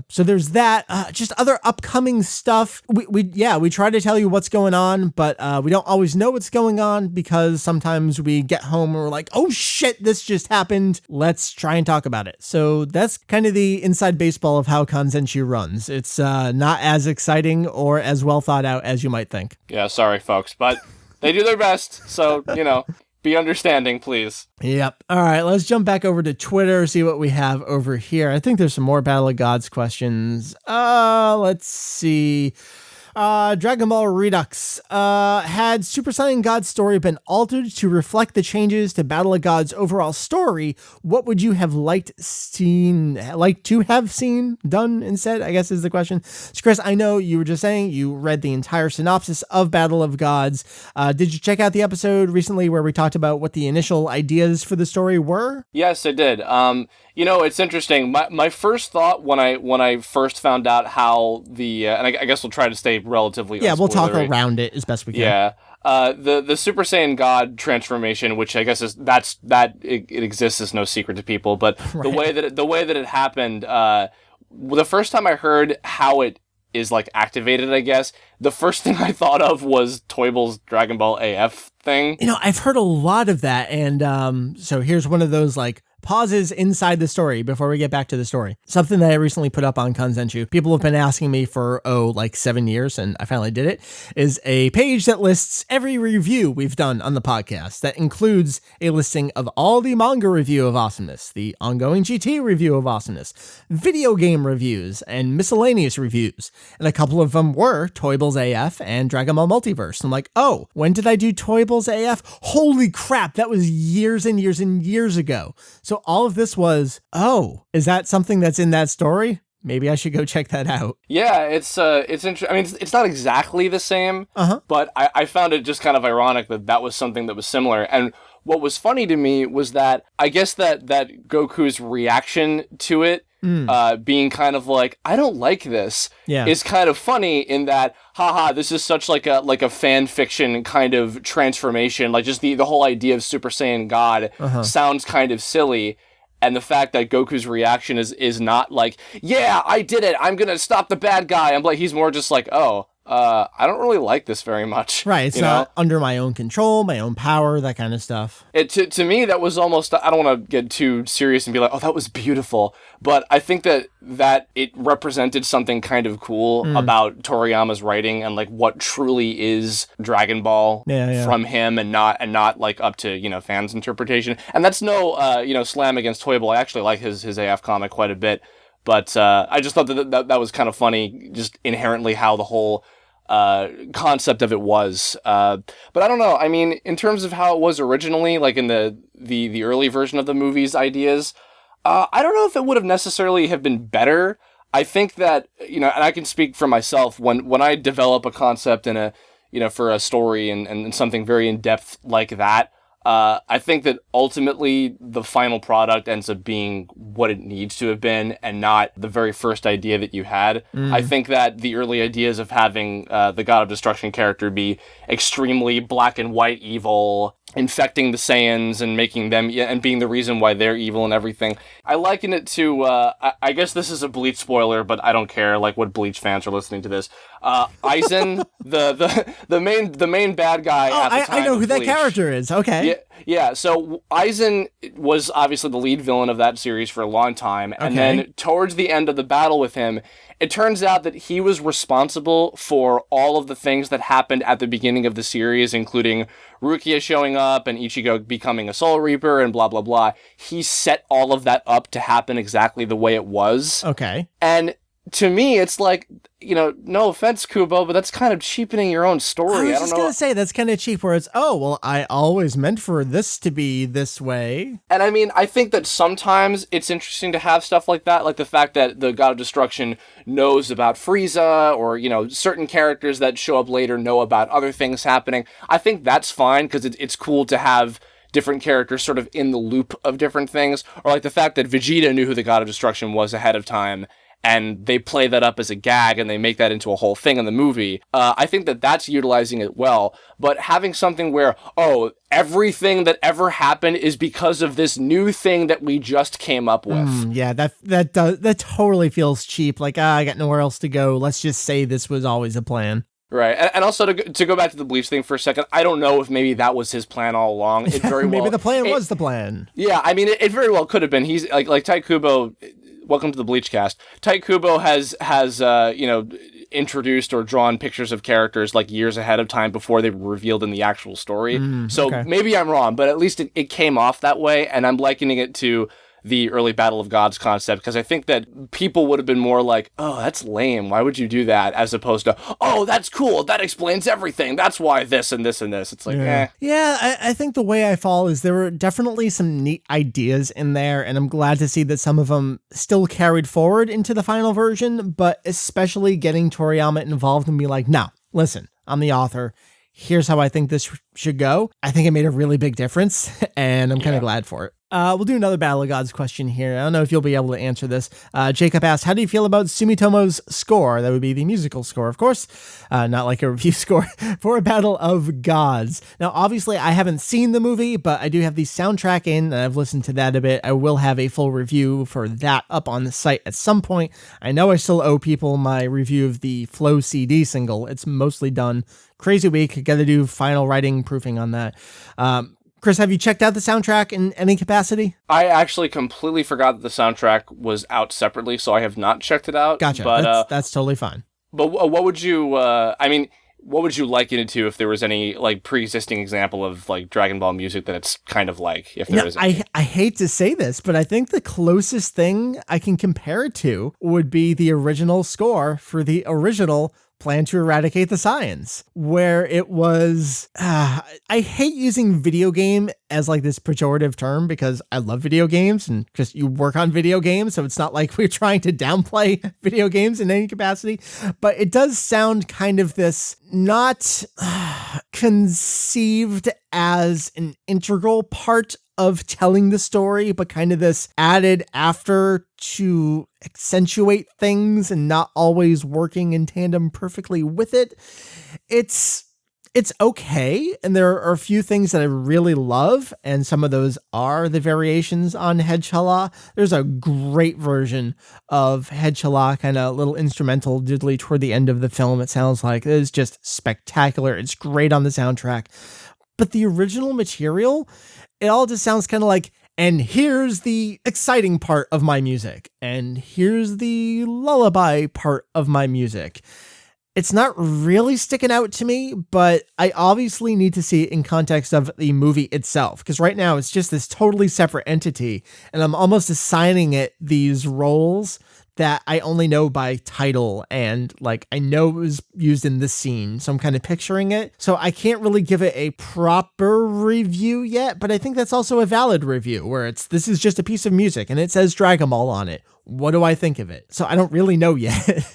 So there's that. Just other upcoming stuff. We try to tell you what's going on, but we don't always know what's going on because sometimes we get home and we're like, oh shit, this just happened. Let's try and talk about it. So that's kind of the inside baseball of how Kanzenshuu runs. It's not as exciting or as well thought out as you might think.
Yeah, sorry, folks, but they do their best. So, be understanding, please.
Yep. All right, let's jump back over to Twitter, see what we have over here. I think there's some more Battle of Gods questions. Let's see. Dragon Ball Redux. Had Super Saiyan God's story been altered to reflect the changes to Battle of Gods' overall story, what would you have liked to have seen done instead, I guess is the question. So Chris, I know you were just saying you read the entire synopsis of Battle of Gods. Did you check out the episode recently where we talked about what the initial ideas for the story were?
Yes, I did. It's interesting. My first thought when I first found out how and I guess we'll try to stay relatively
we'll talk around it as best we can.
Yeah. The Super Saiyan God transformation, which I guess it exists, is no secret to people, but right. the way that it happened, the first time I heard how it is like activated, I guess, the first thing I thought of was Toyble's Dragon Ball AF thing.
I've heard a lot of that, and so here's one of those like pauses inside the story before we get back to the story. Something that I recently put up on Kanzenshuu, people have been asking me for, 7 years, and I finally did it, is a page that lists every review we've done on the podcast. That includes a listing of all the manga review of awesomeness, the ongoing GT review of awesomeness, video game reviews, and miscellaneous reviews. And a couple of them were Toyble's AF and Dragon Ball Multiverse. I'm like, oh, when did I do Toyble's AF? Holy crap, that was years and years and years ago. So all of this was, is that something that's in that story? Maybe I should go check that out.
Yeah, it's interesting. I mean, it's not exactly the same, but I found it just kind of ironic that was something that was similar. And what was funny to me was that I guess that Goku's reaction to it, being kind of like, I don't like this, is kind of funny in that, this is such like a fan fiction kind of transformation. Like just the whole idea of Super Saiyan God sounds kind of silly. And the fact that Goku's reaction is not like, yeah, I did it, I'm gonna stop the bad guy. I'm like, he's more just like, I don't really like this very much.
Right, it's not under my own control, my own power, that kind of stuff.
To me, that was almost, I don't want to get too serious and be like, that was beautiful. But I think that it represented something kind of cool about Toriyama's writing and like what truly is Dragon Ball from him and not like up to, fans' interpretation. And that's no, slam against Toyble. I actually like his AF comic quite a bit. But I just thought that was kind of funny, just inherently how the whole concept of it was. But I don't know. I mean, in terms of how it was originally, like in the early version of the movie's ideas, I don't know if it would have necessarily have been better. I think that, and I can speak for myself, when I develop a concept in for a story and something very in depth like that, I think that ultimately the final product ends up being what it needs to have been and not the very first idea that you had. I think that the early ideas of having the God of Destruction character be extremely black and white evil, infecting the Saiyans and making them, and being the reason why they're evil and everything. I liken it to, I guess this is a Bleach spoiler, but I don't care, like what Bleach fans are listening to this. Aizen, the main bad guy at the time.
I know who that
Bleach.
Character is, okay.
Yeah, so Aizen was obviously the lead villain of that series for a long time, and then towards the end of the battle with him, it turns out that he was responsible for all of the things that happened at the beginning of the series, including Rukia showing up and Ichigo becoming a Soul Reaper and blah, blah, blah. He set all of that up to happen exactly the way it was.
Okay.
And to me, it's like, no offense, Kubo, but that's kind of cheapening your own story.
I was just going to say, that's kind of cheap, where it's, I always meant for this to be this way.
And I mean, I think that sometimes it's interesting to have stuff like that, like the fact that the God of Destruction knows about Frieza, or, certain characters that show up later know about other things happening. I think that's fine, because it's cool to have different characters sort of in the loop of different things, or like the fact that Vegeta knew who the God of Destruction was ahead of time, and they play that up as a gag and they make that into a whole thing in the movie. I think that that's utilizing it well, but having something where, everything that ever happened is because of this new thing that we just came up with.
That totally feels cheap. Like, I got nowhere else to go. Let's just say this was always a plan.
Right, and also to go back to the Bleach thing for a second, I don't know if maybe that was his plan all along. It very
maybe the plan was the plan.
Yeah, I mean, it very well could have been. He's like Tai Kubo. Welcome to the Bleach cast. Tai Kubo has introduced or drawn pictures of characters like years ahead of time before they were revealed in the actual story. So maybe I'm wrong, but at least it came off that way, and I'm likening it to the early Battle of Gods concept, because I think that people would have been more like, oh, that's lame, why would you do that, as opposed to, oh, that's cool, that explains everything, that's why this and this and this. It's like,
Yeah, I think the way I fall is there were definitely some neat ideas in there, and I'm glad to see that some of them still carried forward into the final version, but especially getting Toriyama involved and be like, no, listen, I'm the author. Here's how I think this should go. I think it made a really big difference, and I'm kind of glad for it. We'll do another Battle of Gods question here. I don't know if you'll be able to answer this. Jacob asked, how do you feel about Sumitomo's score? That would be the musical score, of course, not like a review score, for a Battle of Gods. Now, obviously, I haven't seen the movie, but I do have the soundtrack in, and I've listened to that a bit. I will have a full review for that up on the site at some point. I know I still owe people my review of the Flow CD single. It's mostly done. Crazy week. Got to do final writing proofing on that. Chris, have you checked out the soundtrack in any capacity?
I actually completely forgot that the soundtrack was out separately, so I have not checked it out.
Gotcha. But that's totally fine.
But what would you, what would you liken it to if there was any like pre-existing example of like Dragon Ball music that it's kind of like, if there is any?
I hate to say this, but I think the closest thing I can compare it to would be the original score for the original Plan to Eradicate the Science, where it was, I hate using video game as like this pejorative term because I love video games and just you work on video games. So it's not like we're trying to downplay video games in any capacity, but it does sound kind of this not conceived as an integral part of telling the story, but kind of this added after to accentuate things and not always working in tandem perfectly with it. It's okay, and there are a few things that I really love, and some of those are the variations on Hedgehog. There's a great version of Hedgehog, kind of little instrumental diddly toward the end of the film, it sounds like. It is just spectacular. It's great on the soundtrack. But the original material, it all just sounds kind of like, and here's the exciting part of my music, and here's the lullaby part of my music. It's not really sticking out to me, but I obviously need to see it in context of the movie itself, because right now it's just this totally separate entity, and I'm almost assigning it these roles that I only know by title, and like I know it was used in this scene, so I'm kind of picturing it. So I can't really give it a proper review yet, but I think that's also a valid review, where this is just a piece of music and it says Dragon Ball on it. What do I think of it? So I don't really know yet.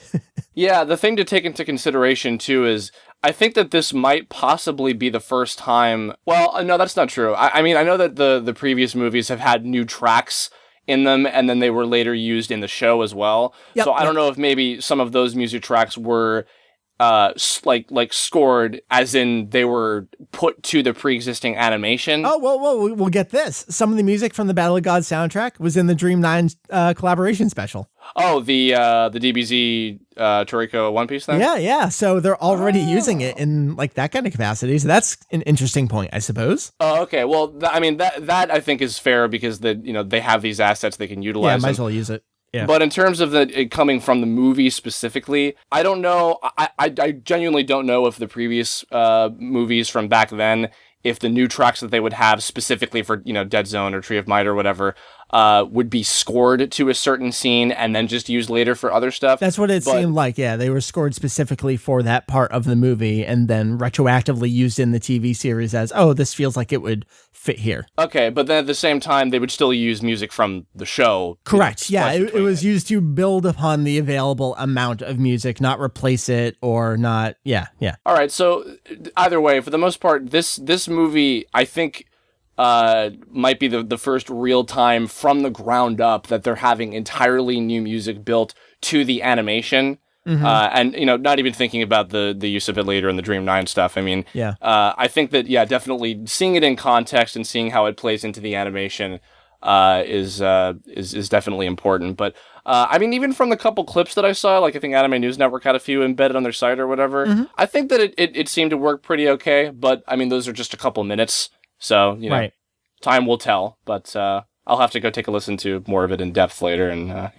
Yeah, the thing to take into consideration too is I think that this might possibly be the first time. Well, no, that's not true. I mean, I know that the previous movies have had new tracks in them, and then they were later used in the show as well.
Yep,
so I don't know if maybe some of those music tracks were like scored as in they were put to the pre-existing animation.
Oh, well, we'll get this. Some of the music from the Battle of Gods soundtrack was in the Dream 9 collaboration special.
Oh, the DBZ Toriko One Piece thing?
Yeah. So they're already using it in like that kind of capacity. So that's an interesting point, I suppose.
Oh, okay. Well, that I think is fair because they have these assets they can utilize.
Yeah, might as well use it. Yeah.
But in terms of it coming from the movie specifically, I don't know. I genuinely don't know if the previous movies from back then, if the new tracks that they would have specifically for, Dead Zone or Tree of Might or whatever, would be scored to a certain scene and then just used later for other stuff.
That's what it seemed like. Yeah, they were scored specifically for that part of the movie and then retroactively used in the TV series as, oh, this feels like it would fit here.
Okay, but then at the same time, they would still use music from the show.
Correct. Yeah, it was used to build upon the available amount of music, not replace it or not. Yeah.
All right, so either way, for the most part, this movie, I think, might be the first real time from the ground up that they're having entirely new music built to the animation. Mm-hmm. And, not even thinking about the use of it later in the Dream 9 stuff. I mean,
yeah.
I think that, definitely seeing it in context and seeing how it plays into the animation is definitely important. But, even from the couple clips that I saw, like I think Anime News Network had a few embedded on their site or whatever, mm-hmm. I think that it seemed to work pretty okay. But, those are just a couple minutes. So,
right.
Time will tell, but I'll have to go take a listen to more of it in depth later and,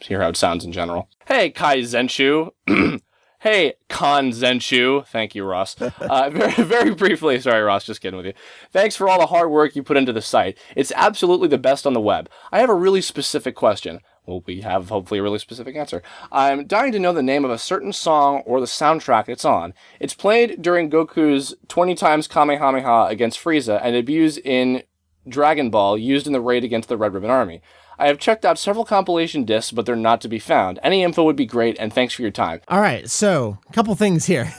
hear how it sounds in general. Hey, Kanzenshuu. Hey, Kanzenshuu. Thank you, Ross. Very briefly, sorry, Ross, just kidding with you. Thanks for all the hard work you put into the site. It's absolutely the best on the web. I have a really specific question. Well, we have hopefully a really specific answer. I'm dying to know the name of a certain song or the soundtrack it's on. It's played during Goku's 20 times Kamehameha against Frieza and debuts in Dragon Ball, used in the raid against the Red Ribbon Army. I have checked out several compilation discs, but they're not to be found. Any info would be great, and thanks for your time.
All right, so a couple things here.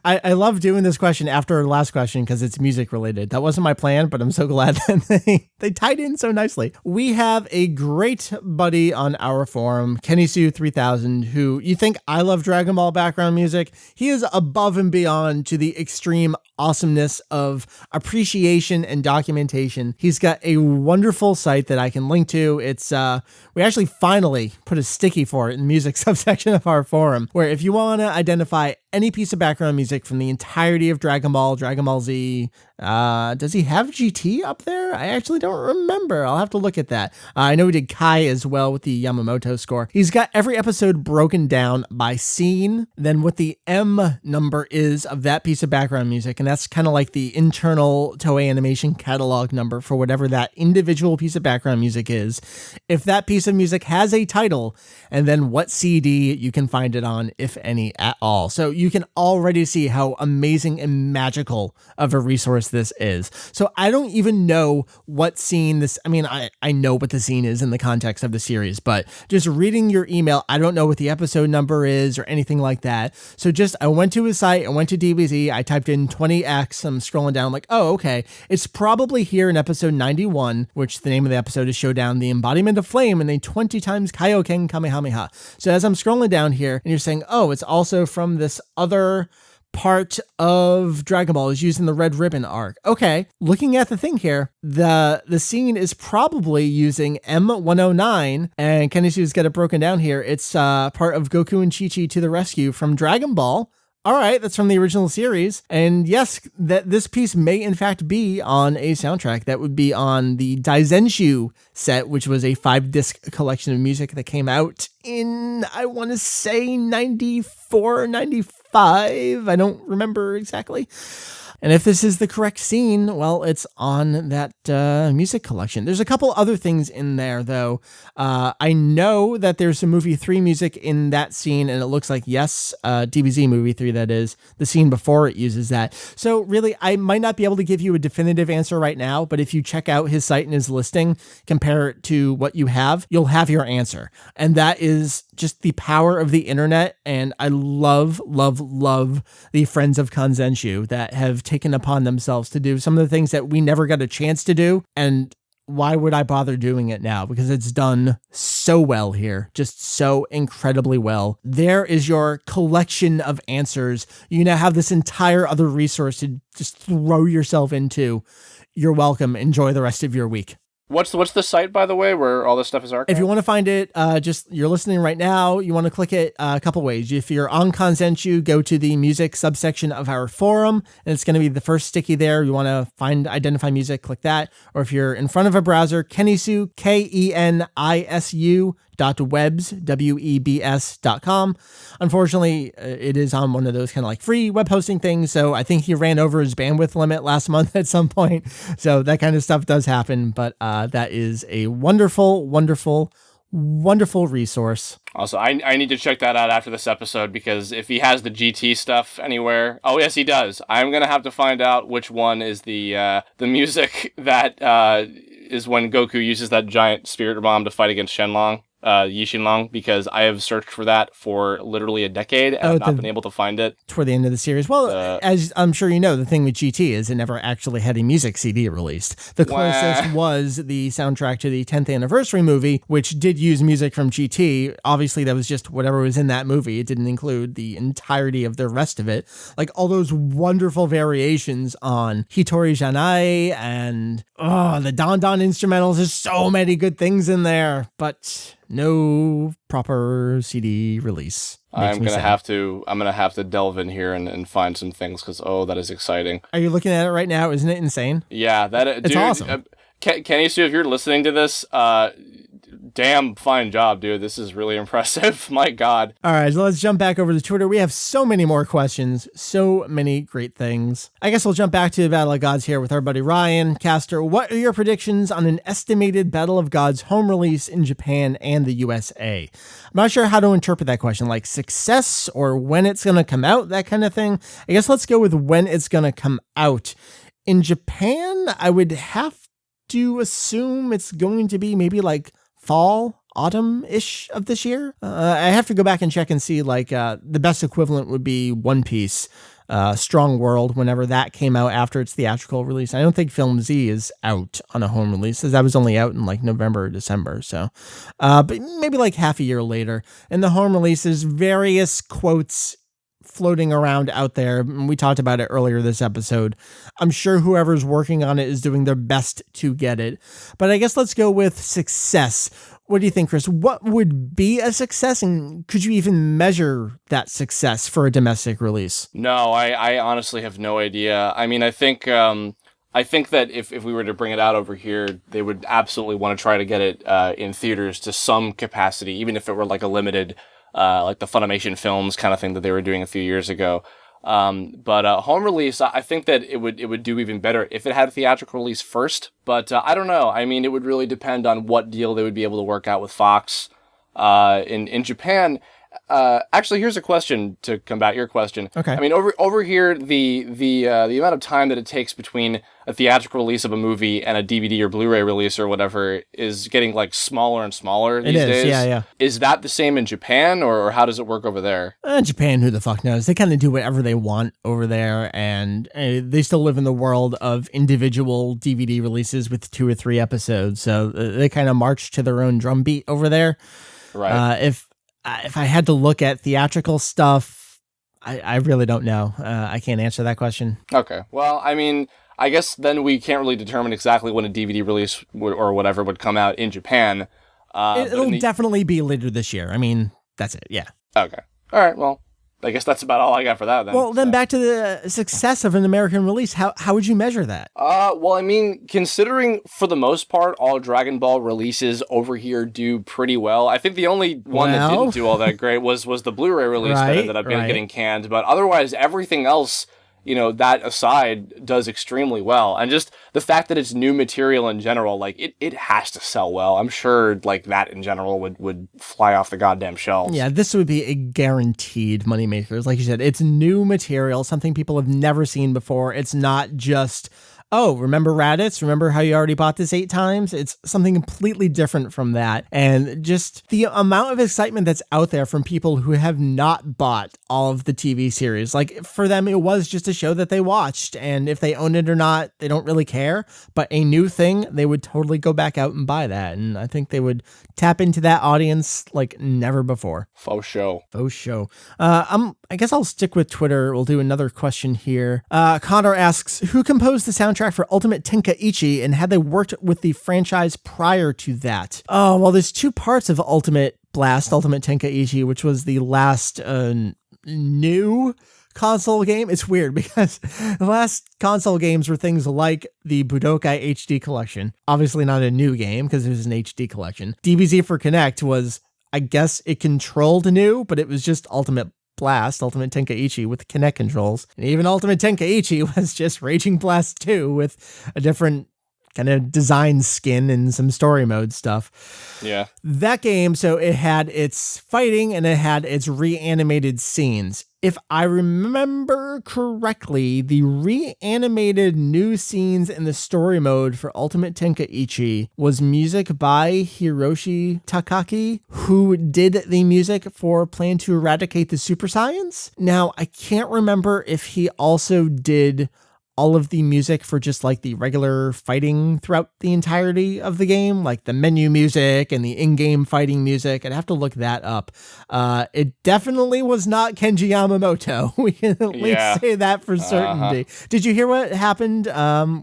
I love doing this question after our last question because it's music related. That wasn't my plan, but I'm so glad that they tied in so nicely. We have a great buddy on our forum, KennySue3000, who you think I love Dragon Ball background music. He is above and beyond to the extreme awesomeness of appreciation and documentation. He's got a wonderful site that I can link to. It's we actually finally put a sticky for it in the music subsection of our forum, where if you want to identify any piece of background music from the entirety of Dragon Ball, Dragon Ball Z, does he have GT up there? I actually don't remember. I'll have to look at that. I know he did Kai as well with the Yamamoto score. He's got every episode broken down by scene, then what the M number is of that piece of background music, and that's kind of like the internal Toei Animation catalog number for whatever that individual piece of background music is. If that piece of music has a title, and then what CD you can find it on, if any at all. So you can already see how amazing and magical of a resource this is. So I don't even know what scene this, I mean, I know what the scene is in the context of the series, but just reading your email, I don't know what the episode number is or anything like that. So just, I went to his site, I went to DBZ, I typed in 20X, I'm scrolling down, I'm like, oh, okay. It's probably here in episode 91, which the name of the episode is Showdown, the Embodiment of Flame, and a 20 times Kaioken Kamehameha. So as I'm scrolling down here, and you're saying, oh, it's also from this other part of Dragon Ball is used in the Red Ribbon arc. Okay, looking at the thing here, the scene is probably using M109, and KennySue's got it broken down here. It's part of Goku and Chi-Chi to the rescue from Dragon Ball. All right, that's from the original series. And yes, that this piece may in fact be on a soundtrack. That would be on the Kanzenshuu set, which was a 5-disc collection of music that came out in, I want to say 94, 95. I don't remember exactly. And if this is the correct scene, well, it's on that music collection. There's a couple other things in there, though. I know that there's some movie 3 music in that scene, and it looks like, yes, DBZ movie 3, that is, the scene before it uses that. So really, I might not be able to give you a definitive answer right now, but if you check out his site and his listing, compare it to what you have, you'll have your answer. And that is just the power of the internet. And I love, love, love the friends of Kanzenshuu that have taken upon themselves to do some of the things that we never got a chance to do. And why would I bother doing it now? Because it's done so well here, just so incredibly well. There is your collection of answers. You now have this entire other resource to just throw yourself into. You're welcome. Enjoy the rest of your week.
What's the site, by the way, where all this stuff is archived?
If you want to find it, just you're listening right now, you want to click it a couple ways. If you're on Kanzenshuu, go to the music subsection of our forum, and it's going to be the first sticky there. You want to identify music, click that. Or if you're in front of a browser, KennySue, KENISU .webs.com. Unfortunately, it is on one of those kind of like free web hosting things, so I think he ran over his bandwidth limit last month at some point, so that kind of stuff does happen, but that is a wonderful, wonderful, wonderful resource.
Also, I need to check that out after this episode, because if he has the GT stuff anywhere, oh yes he does, I'm gonna have to find out which one is the music that is when Goku uses that giant spirit bomb to fight against Shenlong. Yishinlong, because I have searched for that for literally a decade and I've not been able to find it.
Toward the end of the series. Well, as I'm sure you know, the thing with GT is it never actually had a music CD released. The closest was the soundtrack to the 10th anniversary movie, which did use music from GT. Obviously, that was just whatever was in that movie. It didn't include the entirety of the rest of it. Like all those wonderful variations on Hitori Janai and the Don Don instrumentals. There's so many good things in there, but no proper CD release. I'm gonna have to delve in here and find some things, because that is exciting. Are you looking at it right now? Isn't it insane?
Yeah, it's awesome. KennySue, if you're listening to this, damn fine job, dude. This is really impressive. My God.
All right, so let's jump back over to Twitter. We have so many more questions, so many great things. I guess we'll jump back to the Battle of Gods here with our buddy Ryan. Caster, what are your predictions on an estimated Battle of Gods home release in Japan and the USA? I'm not sure how to interpret that question, like success or when it's going to come out, that kind of thing. I guess let's go with when it's going to come out. In Japan, I would have to assume it's going to be maybe like fall, autumn-ish of this year. I have to go back and check and see, like, the best equivalent would be One Piece, Strong World, whenever that came out after its theatrical release. I don't think Film Z is out on a home release, as that was only out in like November or December. So, but maybe like half a year later. And the home release, there's various quotes floating around out there. We talked about it earlier this episode. I'm sure whoever's working on it is doing their best to get it. But I guess let's go with success. What do you think, Chris? What would be a success, and could you even measure that success for a domestic release?
No, I honestly have no idea. I mean, I think that if we were to bring it out over here, they would absolutely want to try to get it in theaters to some capacity, even if it were like a limited, like the Funimation Films kind of thing that they were doing a few years ago. But home release, I think that it would do even better if it had a theatrical release first. But I don't know. I mean, it would really depend on what deal they would be able to work out with Fox. In Japan, actually, here's a question to combat your question.
Okay.
I mean, over here, the amount of time that it takes between a theatrical release of a movie and a DVD or Blu-ray release or whatever is getting like smaller and smaller these days.
Yeah.
Is that the same in Japan, or how does it work over there?
Japan, who the fuck knows? They kind of do whatever they want over there, and they still live in the world of individual DVD releases with 2 or 3 episodes. So they kind of march to their own drumbeat over there.
Right.
If I had to look at theatrical stuff, I really don't know. I can't answer that question.
Okay. Well, I mean, I guess then we can't really determine exactly when a DVD release or whatever would come out in Japan.
It'll definitely be later this year. I mean, that's it. Yeah.
Okay. All right. Well, I guess that's about all I got for that then.
Well, then back to the success of an American release. How would you measure that?
Well, I mean, considering for the most part, all Dragon Ball releases over here do pretty well. I think the only one that didn't do all that great was the Blu-ray release that ended up getting canned. But otherwise, everything else, you know, that aside, does extremely well. And just the fact that it's new material in general, like, it has to sell well. I'm sure, like, that in general would fly off the goddamn shelves.
Yeah, this would be a guaranteed moneymaker. Like you said, it's new material, something people have never seen before. It's not just, oh, remember Raditz? Remember how you already bought this 8 times? It's something completely different from that. And just the amount of excitement that's out there from people who have not bought all of the TV series. Like, for them, it was just a show that they watched. And if they own it or not, they don't really care. But a new thing, they would totally go back out and buy that. And I think they would tap into that audience like never before.
Faux show.
I guess I'll stick with Twitter. We'll do another question here. Connor asks, who composed the soundtrack for Ultimate Tenkaichi, and had they worked with the franchise prior to that? Oh, well, there's 2 parts of Ultimate Tenkaichi, which was the last new console game. It's weird because the last console games were things like the Budokai HD collection. Obviously not a new game because it was an HD collection. DBZ for Kinect was, I guess it controlled new, but it was just Ultimate Tenkaichi with Kinect controls. And even Ultimate Tenkaichi was just Raging Blast 2 with a different kind of design skin and some story mode stuff.
Yeah.
That game, so it had its fighting and it had its reanimated scenes. If I remember correctly, the reanimated new scenes in the story mode for Ultimate Tenkaichi was music by Hiroshi Takaki, who did the music for Plan to Eradicate the Super Saiyans. Now, I can't remember if he also did all of the music for just like the regular fighting throughout the entirety of the game, like the menu music and the in-game fighting music. I'd have to look that up. It definitely was not Kenji Yamamoto. We can at least say that for certainty. Did you hear what happened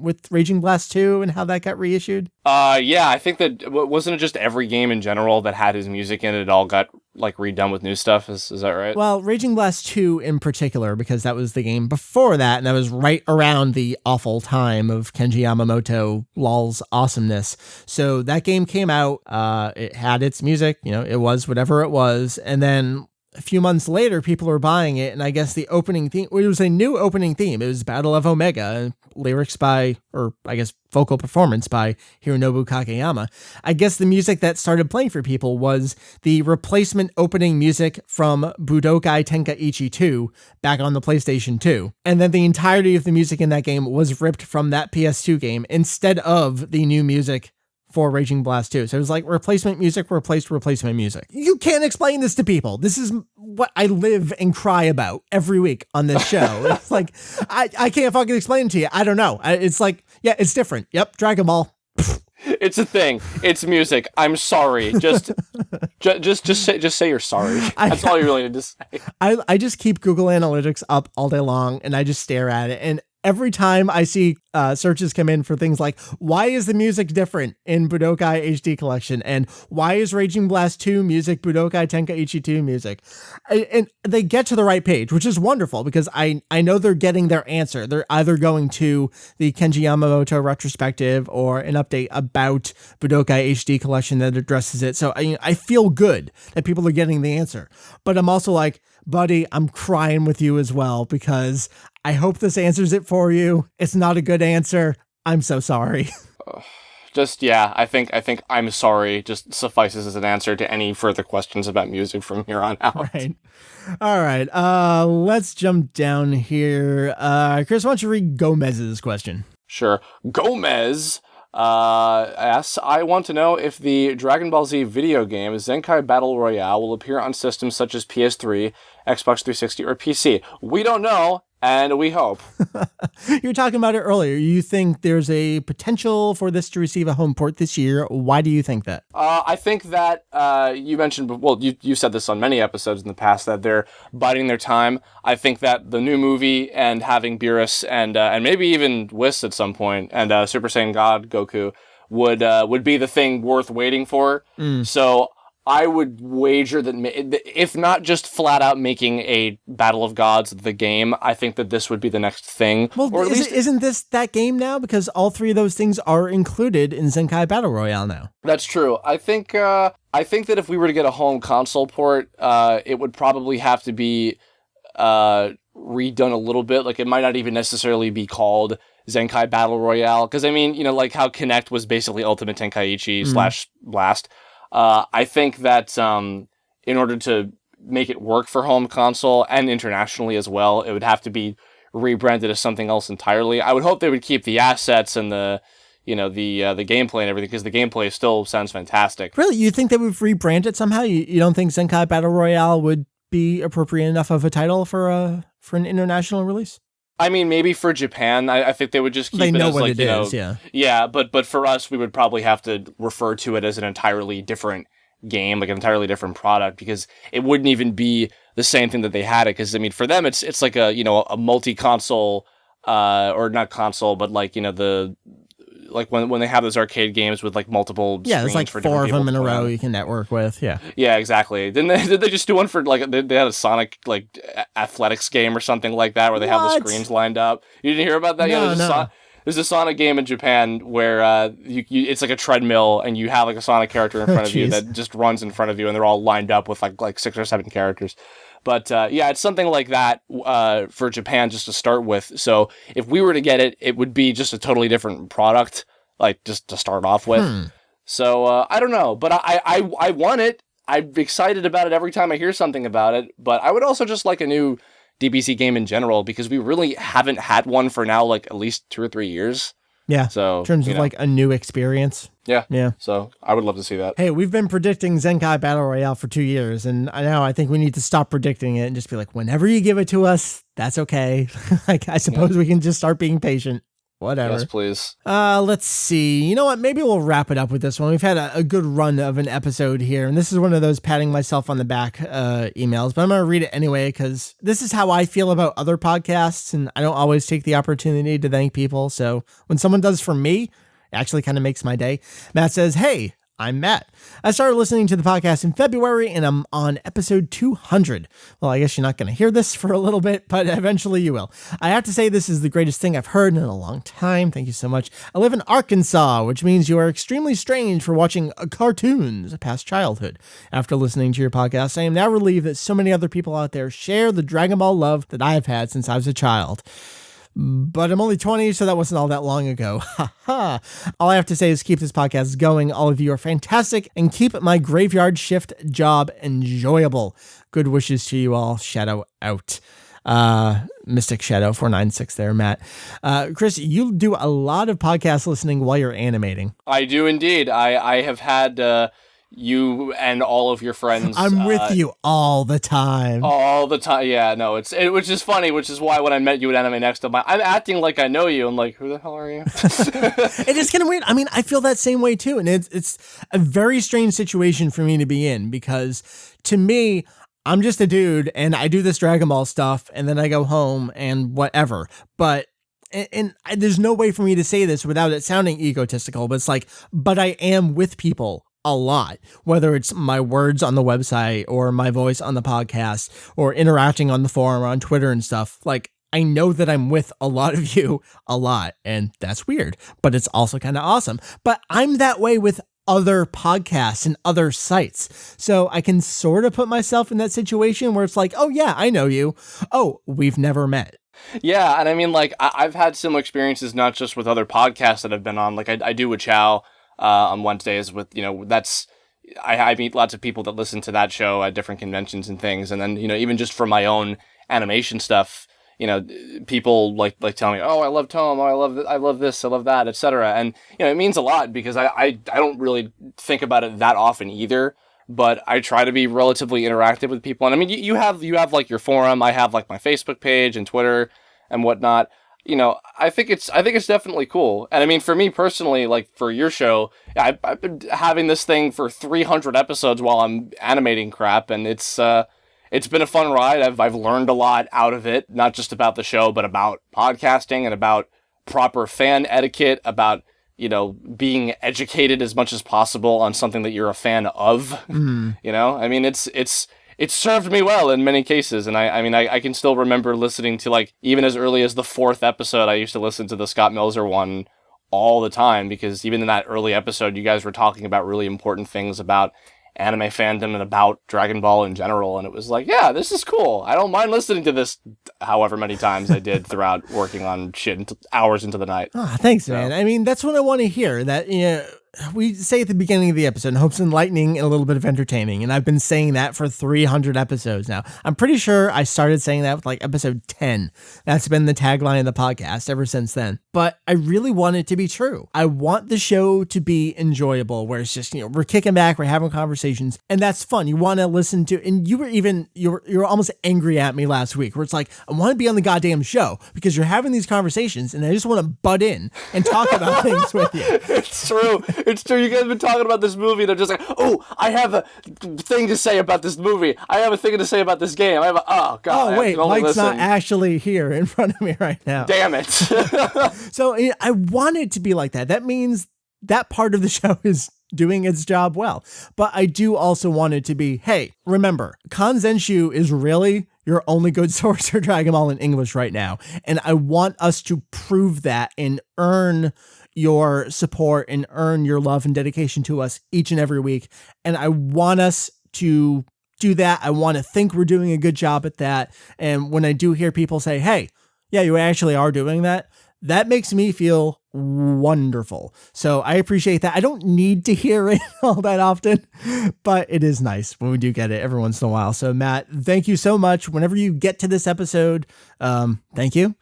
with Raging Blast 2 and how that got reissued?
Yeah, I think that wasn't it just every game in general that had his music in it, it all got like redone with new stuff. Is that right?
Well, Raging Blast 2 in particular, because that was the game before that, and that was right around the awful time of Kenji Yamamoto LOL's awesomeness. So that game came out, it had its music, it was whatever it was, and then a few months later, people were buying it, and I guess the opening theme, it was a new opening theme. It was Battle of Omega, lyrics by, or I guess vocal performance by Hironobu Kageyama. I guess the music that started playing for people was the replacement opening music from Budokai Tenkaichi 2 back on the PlayStation 2. And then the entirety of the music in that game was ripped from that PS2 game instead of the new music for Raging Blast 2. So it was like replacement music replaced replacement music. You can't explain this to people. This is what I live and cry about every week on this show. It's like, I can't fucking explain it to you. I don't know. It's like, yeah, it's different. Yep, Dragon Ball.
It's a thing. It's music. I'm sorry. Just say you're sorry. That's all you really need to say.
I just keep Google Analytics up all day long, and I just stare at it. And every time I see searches come in for things like, why is the music different in Budokai HD Collection? And why is Raging Blast 2 music Budokai Tenkaichi 2 music? And they get to the right page, which is wonderful because I know they're getting their answer. They're either going to the Kenji Yamamoto retrospective or an update about Budokai HD Collection that addresses it. So I feel good that people are getting the answer. But I'm also like, buddy, I'm crying with you as well because I hope this answers it for you. It's not a good answer. I'm so sorry.
I think I'm sorry just suffices as an answer to any further questions about music from here on out.
Right. All right. Let's jump down here. Chris, why don't you read Gomez's question?
Sure. Gomez asks, I want to know if the Dragon Ball Z video game Zenkai Battle Royale will appear on systems such as PS3, Xbox 360, or PC. We don't know, and we hope.
You were talking about it earlier. You think there's a potential for this to receive a home port this year. Why do you think that?
I think that you mentioned, well, you said this on many episodes in the past, that they're biding their time. I think that the new movie and having Beerus and maybe even Whis at some point and Super Saiyan God Goku would be the thing worth waiting for. So I would wager that if not just flat out making a Battle of Gods the game, I think that this would be the next thing.
Well, or at least isn't this that game now? Because all three of those things are included in Zenkai Battle Royale now.
That's true. I think that if we were to get a home console port, it would probably have to be redone a little bit. Like, it might not even necessarily be called Zenkai Battle Royale. Because, I mean, like how Connect was basically Ultimate Tenkaichi / Blast. I think that in order to make it work for home console and internationally as well, it would have to be rebranded as something else entirely. I would hope they would keep the assets and the gameplay and everything, because the gameplay still sounds fantastic.
Really? You think they would rebrand it somehow? You don't think Zenkai Battle Royale would be appropriate enough of a title for an international release?
I mean, maybe for Japan, I think they would just keep
it
as
what
like,
it is, yeah.
Yeah, but for us, we would probably have to refer to it as an entirely different game, like an entirely different product, because it wouldn't even be the same thing that they had it. Because, I mean, for them, it's like a multi-console, or not console, but like, like when they have those arcade games with like multiple screens,
there's like
for
4 of them in a row
on.
You can network with.
Yeah, exactly. Did they just do one for like they had a Sonic like athletics game or something like that where they have the screens lined up? You didn't hear about that?
No.
There's a Sonic game in Japan where it's like a treadmill and you have like a Sonic character in front of you that just runs in front of you, and they're all lined up with like 6 or 7 characters. But it's something like that for Japan just to start with. So if we were to get it, it would be just a totally different product, like just to start off with. So I don't know, but I want it. I'm excited about it every time I hear something about it. But I would also just like a new DBZ game in general, because we really haven't had one for now like at least 2 or 3 years.
Yeah.
So
in terms of like a new experience.
Yeah. So I would love to see that.
Hey, we've been predicting Zenkai Battle Royale for 2 years, and now I think we need to stop predicting it and just be like, whenever you give it to us, that's okay. Like, I suppose we can just start being patient. Whatever.
Yes, please.
Let's see. You know what? Maybe we'll wrap it up with this one. We've had a good run of an episode here, and this is one of those patting myself on the back emails, but I'm going to read it anyway because this is how I feel about other podcasts, and I don't always take the opportunity to thank people. So when someone does for me, It actually kind of makes my day. Matt says, hey, I'm Matt. I started listening to the podcast in February and I'm on episode 200. Well, I guess you're not going to hear this for a little bit, but eventually you will. I have to say this is the greatest thing I've heard in a long time. Thank you so much. I live in Arkansas, which means you are extremely strange for watching cartoons past childhood. After listening to your podcast, I am now relieved that so many other people out there share the Dragon Ball love that I've had since I was a child. But I'm only 20, so that wasn't all that long ago. Ha ha. All I have to say is keep this podcast going. All of you are fantastic and keep my graveyard shift job enjoyable. Good wishes to you all. Shadow out. Mystic Shadow 496 there, Matt. Chris, you do a lot of podcast listening while you're animating.
I do indeed. I have had you and all of your friends.
I'm with you all the time.
All the time. Yeah, no, which is funny, which is why when I met you at Anime Next, I'm acting like I know you. I'm like, who the hell are you?
It is kind of weird. I mean, I feel that same way too. And it's a very strange situation for me to be in because to me, I'm just a dude and I do this Dragon Ball stuff and then I go home and whatever. But and there's no way for me to say this without it sounding egotistical, but it's like, but I am with people a lot, whether it's my words on the website or my voice on the podcast or interacting on the forum or on Twitter and stuff. Like, I know that I'm with a lot of you a lot, and that's weird, but it's also kind of awesome. But I'm that way with other podcasts and other sites. So I can sort of put myself in that situation where it's like, oh yeah, I know you. Oh, we've never met.
Yeah, and I mean, like, I've had similar experiences, not just with other podcasts that I've been on. Like, I do with Chow on Wednesdays with, I meet lots of people that listen to that show at different conventions and things. And then, even just for my own animation stuff, people like tell me, oh, I love Tom, oh, I love this, I love that, etc. And, it means a lot because I don't really think about it that often either, but I try to be relatively interactive with people. And I mean, you have like your forum, I have like my Facebook page and Twitter and whatnot. I think it's definitely cool. And I mean, for me personally, like for your show, I've been having this thing for 300 episodes while I'm animating crap. And it's been a fun ride. I've learned a lot out of it, not just about the show, but about podcasting and about proper fan etiquette, about, being educated as much as possible on something that you're a fan of. I mean, it's served me well in many cases, and I can still remember listening to, like, even as early as the 4th episode, I used to listen to the Scott Melzer one all the time, because even in that early episode, you guys were talking about really important things about anime fandom and about Dragon Ball in general, and it was like, yeah, this is cool. I don't mind listening to this however many times I did throughout working on shit until hours into the night.
Oh, thanks, man. I mean, that's what I want to hear, that, we say at the beginning of the episode, hopes enlightening and a little bit of entertaining. And I've been saying that for 300 episodes now. I'm pretty sure I started saying that with like episode 10. That's been the tagline of the podcast ever since then. But I really want it to be true. I want the show to be enjoyable, where it's just, we're kicking back, we're having conversations, and that's fun. You want to listen to, and you were almost angry at me last week, where it's like, I want to be on the goddamn show because you're having these conversations and I just want to butt in and talk about things with you.
It's true. It's true. You guys have been talking about this movie, and I'm just like, oh, I have a thing to say about this movie. I have a thing to say about this game. Oh, God.
Oh, wait, Mike's not actually here in front of me right now.
Damn it.
So I want it to be like that. That means that part of the show is doing its job well. But I do also want it to be, hey, remember, Kanzenshuu is really your only good source for Dragon Ball in English right now. And I want us to prove that and earn your support and earn your love and dedication to us each and every week. And I want us to do that. I want to think we're doing a good job at that. And when I do hear people say, hey, yeah, you actually are doing that, that makes me feel wonderful. So I appreciate that. I don't need to hear it all that often, but it is nice when we do get it every once in a while. So Matt, thank you so much. Whenever you get to this episode, thank you.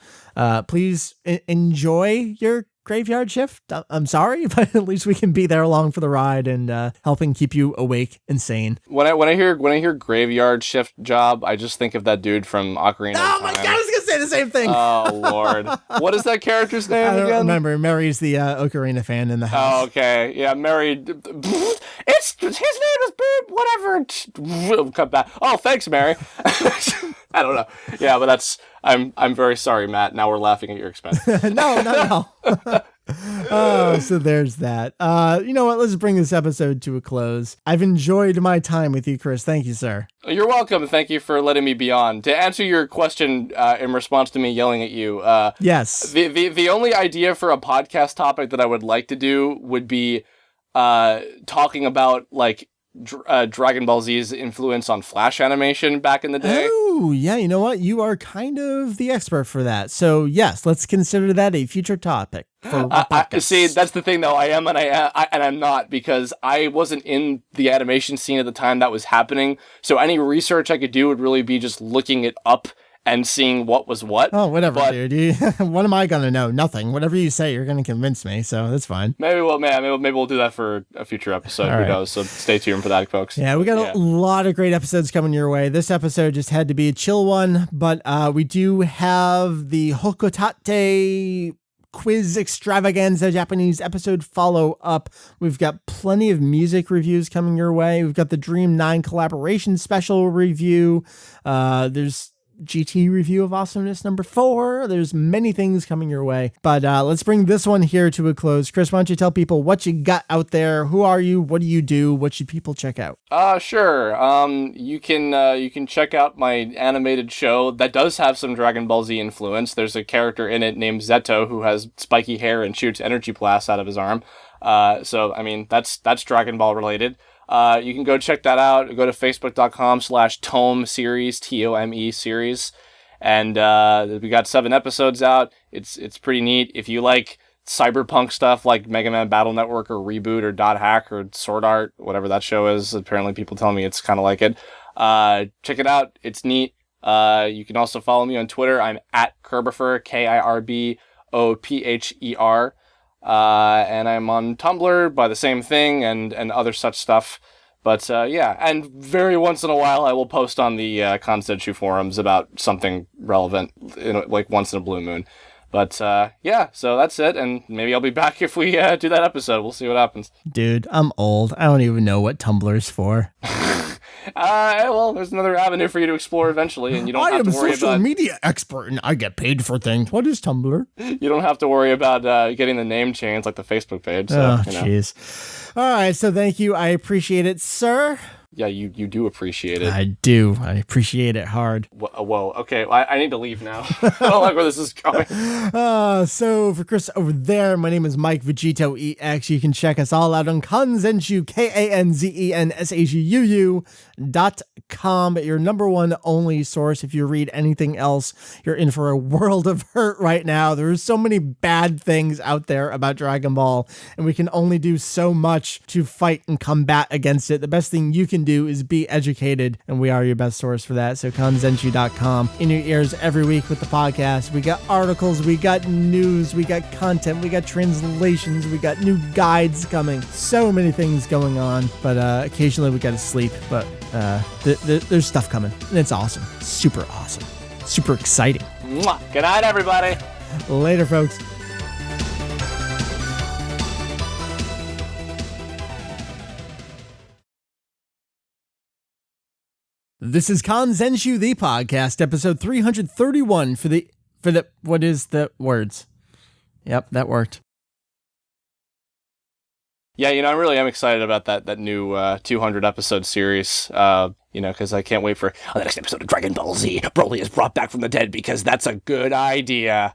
Please enjoy your graveyard shift. I'm sorry, but at least we can be there along for the ride and helping keep you awake and sane.
When I hear graveyard shift job, I just think of that dude from Ocarina of Time.
Oh my God, I was gonna say the same thing.
Oh Lord, what is that character's name
I don't
again?
remember. Mary's the Ocarina fan in the house.
Oh, okay, yeah, Mary. It's his name is Boop. Whatever. Cut back. Oh, thanks, Mary. I don't know. Yeah, but I'm very sorry, Matt. Now we're laughing at your expense.
No, not at all. Oh, so there's that. You know what? Let's bring this episode to a close. I've enjoyed my time with you, Chris. Thank you, sir.
You're welcome. Thank you for letting me be on. To answer your question in response to me yelling at you,
yes.
The only idea for a podcast topic that I would like to do would be talking about like Dragon Ball Z's influence on Flash animation back in the day.
Oh, yeah. You know what? You are kind of the expert for that. So yes, let's consider that a future topic.
See, that's the thing, though. I am and I'm not, because I wasn't in the animation scene at the time that was happening. So any research I could do would really be just looking it up and seeing what was what.
Oh, whatever, dude. What am I gonna know? Nothing. Whatever you say, you're gonna convince me. So that's fine.
Maybe we'll do that for a future episode. Who knows? So stay tuned for that, folks.
Yeah, we got a lot of great episodes coming your way. This episode just had to be a chill one, but we do have the Hokotate quiz extravaganza Japanese episode follow up. We've got plenty of music reviews coming your way. We've got the Dream 9 collaboration special review. There's GT review of Awesomeness number 4. There's many things coming your way, but let's bring this one here to a close. Chris, why don't you tell people what you got out there? Who are you? What do you do? What should people check out?
Sure. You can check out my animated show that does have some Dragon Ball Z influence. There's a character in it named Zetto who has spiky hair and shoots energy blasts out of his arm. So I mean that's Dragon Ball related. You can go check that out. Go to facebook.com/Tome series, TOME series. And, we got 7 episodes out. It's pretty neat. If you like cyberpunk stuff like Mega Man Battle Network or Reboot or Dot Hack or Sword Art, whatever that show is, apparently people tell me it's kind of like it. Check it out. It's neat. You can also follow me on Twitter. I'm at Kirbopher, KIRBOPHER. And I'm on Tumblr by the same thing and other such stuff. But and very once in a while I will post on the Kanzenshuu forums about something relevant, like once in a blue moon. But so that's it, and maybe I'll be back if we do that episode. We'll see what happens.
Dude, I'm old. I don't even know what Tumblr's for.
Well, there's another avenue for you to explore eventually, and you don't have to worry about... I am a social
media expert, and I get paid for things. What is Tumblr?
You don't have to worry about getting the name changed like the Facebook page. So,
jeez. All right, so thank you. I appreciate it, sir.
Yeah, you do appreciate it.
I do. I appreciate it hard.
Whoa. Okay, I need to leave now. I don't like where this is going.
So for Chris over there, my name is Mike VegettoEX. You can check us all out on Kanzenshuu, KANZENSHUU.com. Your number one only source. If you read anything else, you're in for a world of hurt right now. There's so many bad things out there about Dragon Ball, and we can only do so much to fight and combat against it. The best thing you can do is be educated, and we are your best source for that. So Kanzenshuu.com in your ears every week with the podcast. We got articles, we got news, we got content, we got translations, we got new guides coming. So many things going on, but occasionally we gotta sleep, but there's stuff coming, and it's awesome. Super awesome. Super exciting.
Mwah. Good night, everybody.
Later, folks. This is Kanzenshuu, the podcast, episode 331 for the, what is the words? Yep, that worked.
Yeah, I really am excited about that new 200 episode series, because I can't wait for the next episode of Dragon Ball Z. Broly is brought back from the dead because that's a good idea.